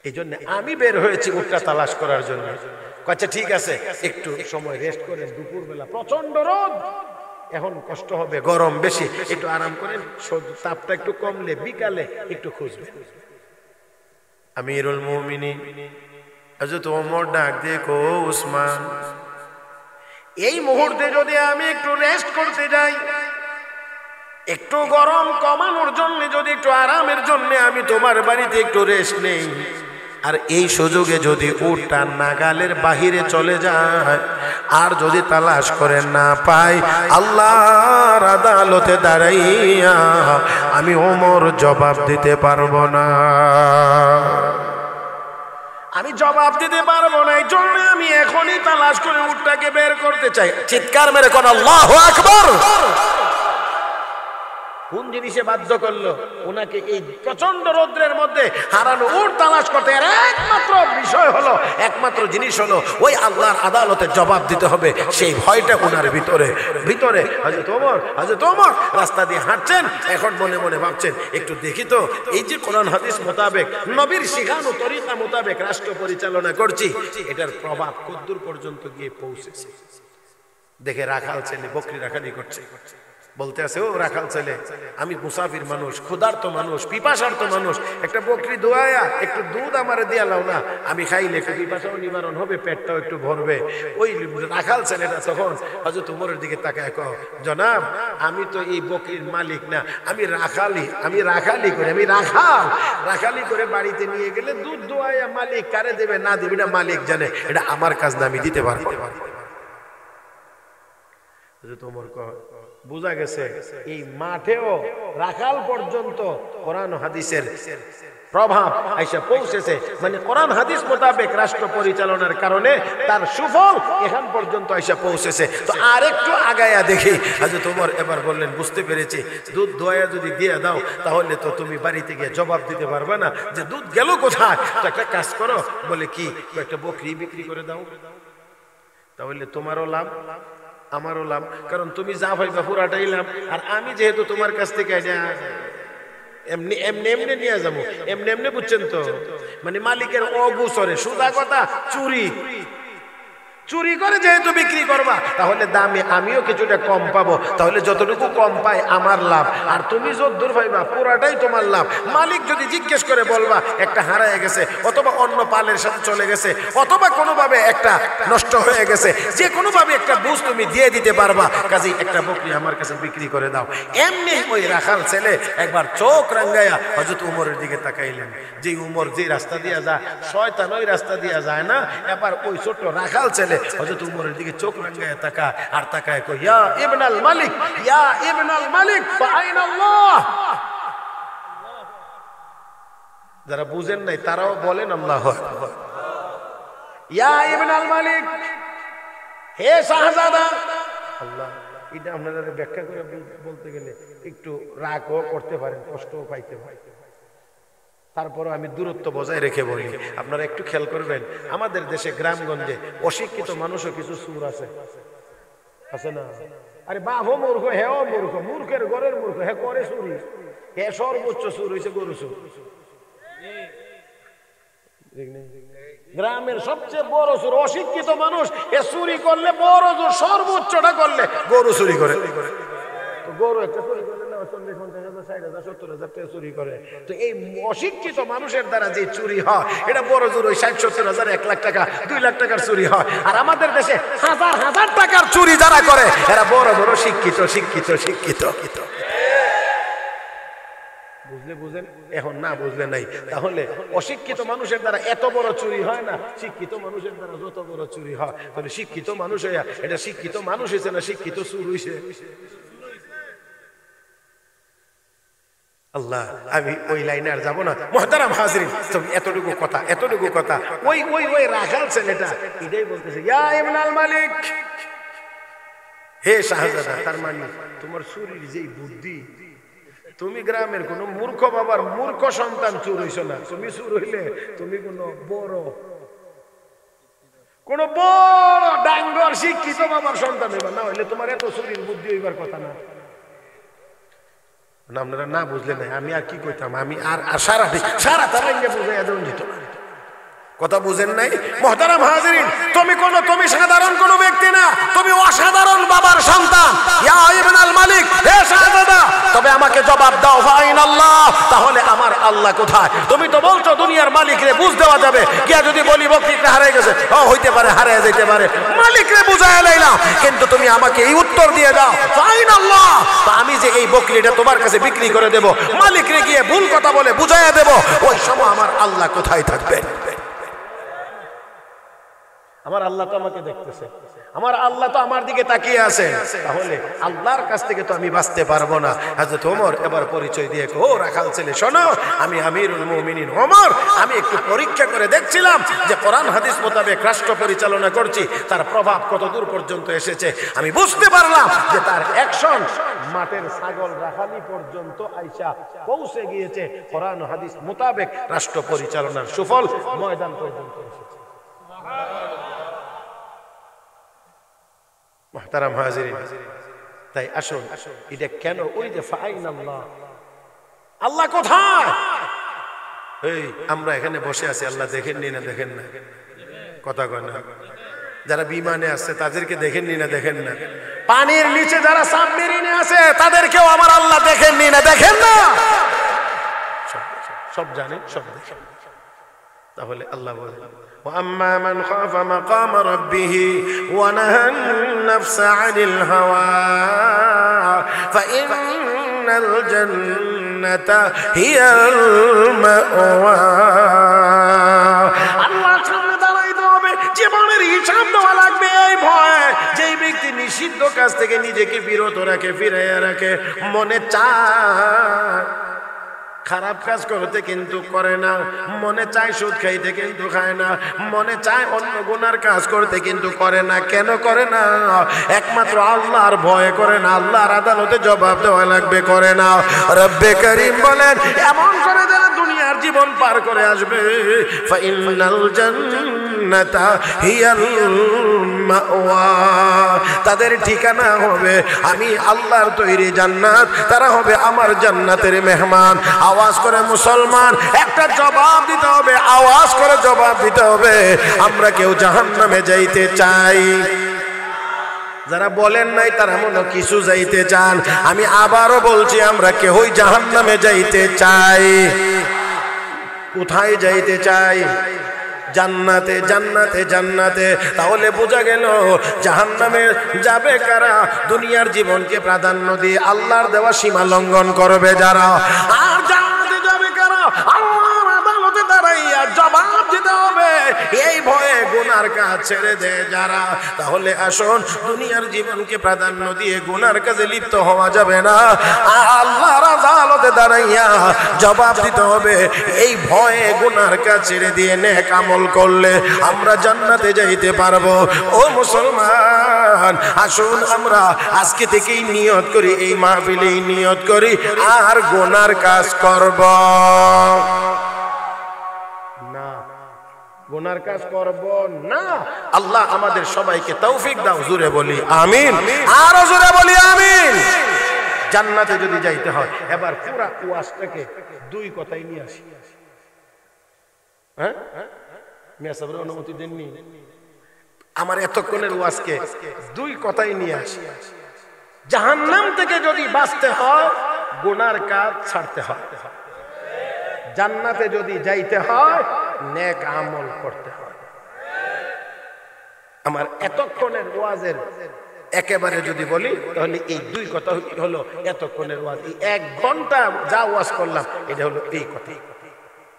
এই জন্য আমি বের হয়েছি উটটা তালাশ করার জন্য। আচ্ছা ঠিক আছে, একটু সময় রেস্ট করেন, দুপুর বেলা প্রচন্ড রোদ, এখন কষ্ট হবে, গরম বেশি, একটু আরাম করেন, তাপটা একটু কমলে বিকালে একটু খুঁজবেন। আমিরুল মুমিনিন হযরত ওমর ডাক দিয়ে কো, উসমান, এই মুহূর্তে যদি আমি একটু রেস্ট করতে যাই, একটু গরম কমানোর জন্য, যদি একটু আরামের জন্য আমি তোমার বাড়িতে একটু রেস্ট নেই, আর এই সুযোগে যদি উটটা নাগালের বাহিরে চলে যায়, আর যদি তালাশ করে না পাই, আল্লাহর আদালতে দাঁড়াইয়া আমি ওমর জবাব দিতে পারবো না। আমি জবাব দিতে পারবো না, এই জন্য আমি এখনই তালাশ করে উটটাকে বের করতে চাই। চিৎকার মেরে কোন আল্লাহু আকবার। কোন জিনিসে বাধ্য করলো ওনাকে এই প্রচন্ড রৌদ্রের মধ্যে হারানো উট তালাশ করতে? এর একমাত্র বিষয় হলো, একমাত্র জিনিস হলো, ওই আল্লাহর আদালতে জবাব দিতে হবে। সেই ভয়টা ওনার ভিতরে। হযরত ওমর রাস্তা দিয়ে হাঁটছেন, এখন মনে মনে ভাবছেন, একটু দেখি তো এই যে কোরআন হাদিস মোতাবেক, নবীর শিখানো তরিকা মোতাবেক রাষ্ট্র পরিচালনা করছি, এটার প্রভাব কতদূর পর্যন্ত গিয়ে পৌঁছেছে। দেখে রাখাল ছেলে বকরি রাখালি করছে, বলতে আছে, ও রাখাল ছেলে, আমি মুসাফির মানুষ, ক্ষুধার্ত মানুষ, পিপাসার্ত মানুষ, একটা বকরি দোয়ায়া একটু দুধ আমারে দিয়া লাও না, আমি খাইলে একটু পিপাসাও নিবারণ হবে, পেটটাও একটু ভরবে। ওই রাখাল ছেলেটা তখন হযরত ওমরের দিকে তাকায় কয়, জনাব আমি তো এই বকরির মালিক না, আমি রাখালি করে বাড়িতে নিয়ে গেলে দুধ দোয়ায়া মালিক কারে দেবে না দেবে এটা মালিক জানে, এটা আমার কাজ না, আমি দিতে পারবো। তোমার বোঝা গেছে এই মাঠেও রাখাল পর্যন্ত কোরআন হাদিসের প্রভাব আইসা পৌঁছেছে, মানে কোরআন হাদিস মোতাবেক রাষ্ট্র পরিচালনার কারণে তার সুফল এখান পর্যন্ত আইসা পৌঁছেছে। তো আরেকটু আগায়া দেখি, হযরত ওমর এবার বললেন, বুঝতে পেরেছি, দুধ দোয়া যদি দিয়ে দাও তাহলে তো তুমি বাড়িতে গিয়ে জবাব দিতে পারবে না যে দুধ গেল কোথায়। তো একটা কাজ করো, বলে কি, একটা বকরি বিক্রি করে দাও, তাহলে তোমারও লাভ আমারও লাভ, কারণ তুমি যা ভাইবা পুরাটাই লাভ, আর আমি যেহেতু তোমার কাছ থেকে এমনি এমনি এমনি নিয়ে যাবো, এমনি এমনি, বুঝছেন তো, মানে মালিকের অগুসরে, সোজা কথা চুরি করে যেহেতু বিক্রি করবা, তাহলে দামে আমিও কিছুটা কম পাবো, তাহলে যতটুকু কম পাই আমার লাভ, আর তুমি যদ্দূর পাইবা পুরাটাই তোমার লাভ। মালিক যদি জিজ্ঞেস করে বলবা একটা হারায় গেছে, অথবা অন্য পালের সাথে চলে গেছে, অথবা কোনোভাবে একটা নষ্ট হয়ে গেছে, যে কোনোভাবে একটা বুঝ তুমি দিয়ে দিতে পারবা, কাজেই একটা বকরি আমার কাছে বিক্রি করে দাও। এমনি ওই রাখাল ছেলে একবার চোখ রাঙ্গাইয়া হযরত উমরের দিকে তাকাইলেন, যে উমর যে রাস্তা দিয়া যায়, শয়তান ওই রাস্তা দিয়া যায় না, এবার ওই ছোট্ট রাখাল ছেলে হযরত উমরের দিকে চোখ রাঙ্গায়া তাকায়, আর তাকায় কই, ইয়া ইবনাল মালিক, ইয়া ইবনাল মালিক ফাআইনাল্লাহ। যারা বুঝেন নাই তারাও বলেন আল্লাহু আকবার। ইয়া ইবনাল মালিক, হে শাহজাদা। আল্লাহ, এটা আপনারা ব্যাখ্যা করে বলতে গেলে একটু রাগও করতে পারেন, কষ্টও পাইতে পারেন, তারপরও আমি দূরত্ব বজায় রেখে বলি। আপনারা একটু খেয়াল করবেন, আমাদের দেশে গ্রামগঞ্জে অশিক্ষিত মানুষও কিছু সুর আছে না? আরে বাপও মূর্খ, হেও মূর্খ, মূর্খের ঘরের মূর্খ, হে করে চুরি, হে সর্বোচ্চ সুর হয়েছে গরু চুর। গ্রামের সবচেয়ে বড় চুর অশিক্ষিত মানুষ, এ চুরি করলে বড় চুর, সর্বোচ্চটা করলে গরু চুরি করে। গরু একটা চুরি করলে 40,000, 50,000, 60,000, 70,000 টাকা চুরি করে। তো এই অশিক্ষিত মানুষের দ্বারা যে চুরি হয়, এটা বড় জোর ওই 60,000, 70,000, 1 লাখ টাকা, 2 লাখ টাকার চুরি হয়। আর আমাদের দেশে হাজার হাজার টাকার চুরি যারা করে, এরা বড় বড় শিক্ষিত। বুঝলেন? এখন না বুঝলে নাই। তাহলে অশিক্ষিত মানুষের দ্বারা এত বড় চুরি হয় না, শিক্ষিত মানুষের দ্বারা যত বড় চুরি হয়। তাহলে শিক্ষিত মানুষ হইয়া এটা শিক্ষিত মানুষ হয়েছে না শিক্ষিত চুর হইছে? আল্লাহ, আমি ওই লাইনে আর যাবো না। মুহতারাম হাজিরিন, তবে এতটুকু কথা ওই রাখাল ছেলেটা এটাই বলতেছে, ইয়া ইবনাল মালিক, হে শাহজাদা। তার মানে তোমার চুরির যেই বুদ্ধি, তুমি গ্রামের কোন মূর্খ বাবার মূর্খ সন্তান চুর হইছ না। তুমি চুর হইলে তুমি কোন বড় ডাঙ্গর শিক্ষিত বাবার সন্তান হইবা, না হইলে তোমার এত চুরির বুদ্ধি হইবার কথা না। আপনারা না বুঝলে নাই, আমি আর কি কইতাম, আমি আর সারা তারাঙ্গে বুঝাইয়া দেন দিত। কথা বুঝেন নাই? মুহতারাম হাজিরিন, তুমি সাধারণ কোন ব্যক্তি না, তুমি অসাধারণ বাবার সন্তান। ইয়া ইবনাল মালিক, হে শাহজাদা, তবে আমাকে জবাব দাও, ফাইনাল্লাহ, তাহলে আমার আল্লাহ কোথায়? তুমি তো বলছো দুনিয়ার মালিক রে বুঝ দেওয়া যাবে, কে যদি বলি বকরিটা হারিয়ে গেছে, হইতে পারে হারিয়ে যেতে পারে, মালিক রে বুঝাইয়া লাইলাম, কিন্তু তুমি আমাকে এই উত্তর দিয়ে দাও, ফাইনাল্লাহ, তো আমি যে এই বকরিটা তোমার কাছে বিক্রি করে দেব, মালিক রে গিয়ে ভুল কথা বলে বুঝাইয়া দেব, ওই সময় আমার আল্লাহ কোথায় থাকবেন? আমার আল্লাহ তো আমাকে দেখতেছে, আমার আল্লাহ তো আমার দিকে তাকিয়ে আছে, তাহলে আল্লাহর কাছ থেকে তো আমি বাঁচতে পারবো না। হযরত ওমর এবার পরিচয় দিয়ে, ও রাখাল ছেলে, শোনো, আমি আমিরুল মুমিনিন ওমর, আমি একটু পরীক্ষা করে দেখছিলাম যে কোরআন হাদিস মোতাবেক রাষ্ট্র পরিচালনা করছি, তার প্রভাব কত দূর পর্যন্ত এসেছে। আমি বুঝতে পারলাম যে তার অ্যাকশন মাঠের ছাগল রাখালি পর্যন্ত আইসা পৌঁছে গিয়েছে, কোরআন হাদিস মোতাবেক রাষ্ট্র পরিচালনার সুফল ময়দান পর্যন্ত এসেছে। মুহতারাম হাজিরিন, তাই আসুন, এটা কেন? ওই যে ফাইনাল্লাহ, আল্লাহ কোথায়? এই আমরা এখানে বসে আছি, আল্লাহ দেখেননি না? দেখেন না? কথা কয় না? যারা বিমানে আছে তাদেরকে দেখেননি না দেখেন না? পানির নিচে যারা সাবমেরিনে আছে তাদেরকেও আমার আল্লাহ দেখেননি না দেখেন না? সব জানেন, সব দেখেন। তাহলে আল্লাহ বলেন وَأَمَّا مَنْ خَافَ مَقَامَ رَبِّهِ وَنَهَى النَّفْسَ عَنِ الْهَوَى فَإِنَّ الْجَنَّةَ هِيَ الْمَأْوَى। আল্লাহর সামনে দাঁড়াইতে হবে, জীবনের হিসাব দেওয়া লাগবে এই ভয়। যেই ব্যক্তি নিষিদ্ধ কাজ থেকে নিজেকে বিরত রাখে, ফিরাইয়া রাখে, মনে চায় খারাপ কাজ করতে কিন্তু করে না, মনে চায় সুদ খাইতে কিন্তু খায় না, মনে চায় অন্য গুনার কাজ করতে কিন্তু করে না। কেন করে না? একমাত্র আল্লাহর ভয় করে না, আল্লাহর আদালতে জবাব দেওয়া লাগবে, করে না। রব্বে করিম বলেন এমন করে যারা দুনিয়ার জীবন পার করে আসবে ফাইনাল জান্নাতা হিয়াল মাওয়া, তাদের ঠিকানা হবে আমি আল্লাহর তৈরি জান্নাত, তারা হবে আমার জান্নাতের মেহমান। আওয়াজ করে মুসলমান একটা জবাব দিতে হবে, আওয়াজ করে জবাব দিতে হবে, আমরা কেউ জাহান্নামে যাইতে চাই? যারা বলেন নাই তারা মনে কিছু যাইতে চান। আমি আবারও বলছি আমরা কেউই জাহান্নামে যাইতে চাই। কোথায় যাইতে চাই? জান্নাতে, জান্নাতে, জান্নাতে। তাহলে বোঝা গেল জাহান্নামে যাবে কারা? দুনিয়ার জীবনকে প্রাধান্য দিয়ে আল্লাহর দেওয়া সীমা লঙ্ঘন করবে যারা। আর জান্নাতে যাবে কারা? আল্লাহর আদালতে দাঁড়াইয়া জবাব দিতে হবে, এই ভয়ে গুনার কাজ ছেড়ে দেয় যারা। তাহলে আসুন দুনিয়ার জীবনকে প্রাধান্য দিয়ে গুনার কাজে লিপ্ত হওয়া যাবে না, আল্লাহর আদালতে দাঁড়াইয়া জবাব দিতে হবে। এই ভয়ে গুনার কাজ ছেড়ে দিয়ে নেক আমল করলে আমরা জান্নাতে যাইতে পারবো। ও মুসলমান, আসুন আমরা আজকে থেকেই নিয়ত করি, এই মাহফিলেই নিয়ত করি আর গুনার কাজ করব না, গুনার কাজ করব না। আল্লাহ আমাদের সবাইকে তৌফিক দাও। জোরে বলি আমিন, আরো জোরে বলি আমিন। জান্নাতে যদি যাইতে হয়, এবার পুরা ওয়াজটাকে দুই কথাই নিয়ে আসি। হ্যাঁ, মিয়া সাহেবের অনুমতি দেননি? আমার এতক্ষণের ওয়াজকে দুই কথাই নিয়ে আসি। জাহান্নাম থেকে যদি বাঁচতে হয় গুনার কাজ ছাড়তে হয়, জান্নাতে যদি যাইতে হয় নেক আমল করতে হয়। আমার এতক্ষণের ওয়াজের একেবারে যদি বলি তাহলে এই দুই কথা হলো এতক্ষণের ওয়াজ। এই 1 ঘন্টা যা ওয়াজ করলাম এটা হলো এই কথা।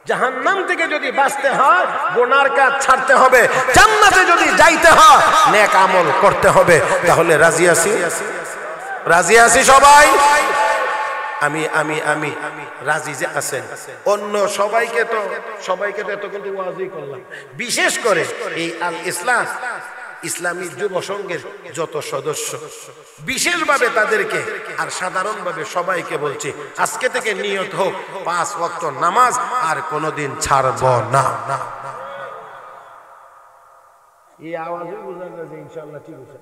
জাহান্নাম থেকে যদি বাঁচতে হয় গুনার কাজ ছাড়তে হবে, জান্নাতে যদি যাইতে হয় নেক আমল করতে হবে। তাহলে রাজি আছি? রাজি আছি সবাই? আমি আমি আমি রাজি যে আছেন। অন্য সবাইকে তো এত কিন্তু ওয়াজই করলাম। বিশেষ করে এই আল ইসলাম ইসলামী যুব সংঘের যত সদস্য, বিশেষভাবে তাদেরকে আর সাধারণভাবে সবাইকে বলছি আজকে থেকে নিয়ত হোক 5 ওয়াক্ত নামাজ আর কোনোদিন ছাড়ব না। এই আওয়াজই বোঝা যায় যে ইনশাআল্লাহ ঠিক আছে।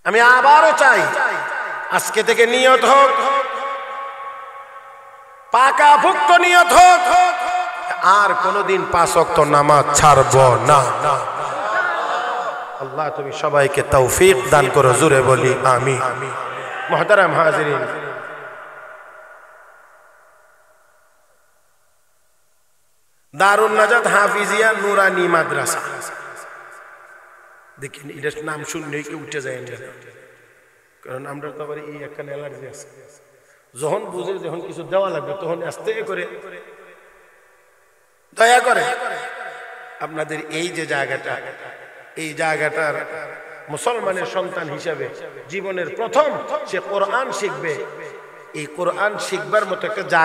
আমি আবারও চাই আজকে থেকে নিয়ত হোক, পাকা ভুক্ত নিয়ত হোক, আর কোনদিন 5 ওয়াক্ত নামাজ ছাড়ব না। আল্লাহ তুমি সবাইকে তৌফিক দান করো। জোরে বলি আমিন। মুহতারাম হাজিরিন, দারুন নাজাত হাফিজিয়া নুরানি মাদ্রাসা, দেখেন এটার নাম শুনলেই কেউ উঠে যায় না, কারণ আমরা তো আবার এই একটা অ্যালার্জি আছে। যখন বুঝে যখন কিছু দেওয়া লাগবে তখন আস্তে করে দয়া করে আপনাদের এই যে জায়গাটা, এই জায়গাটার মুসলমানের সন্তান হিসাবে জীবনের প্রথম সে কোরআন শিখবে, এই কোরআন শিখবার মতো একটা জায়গা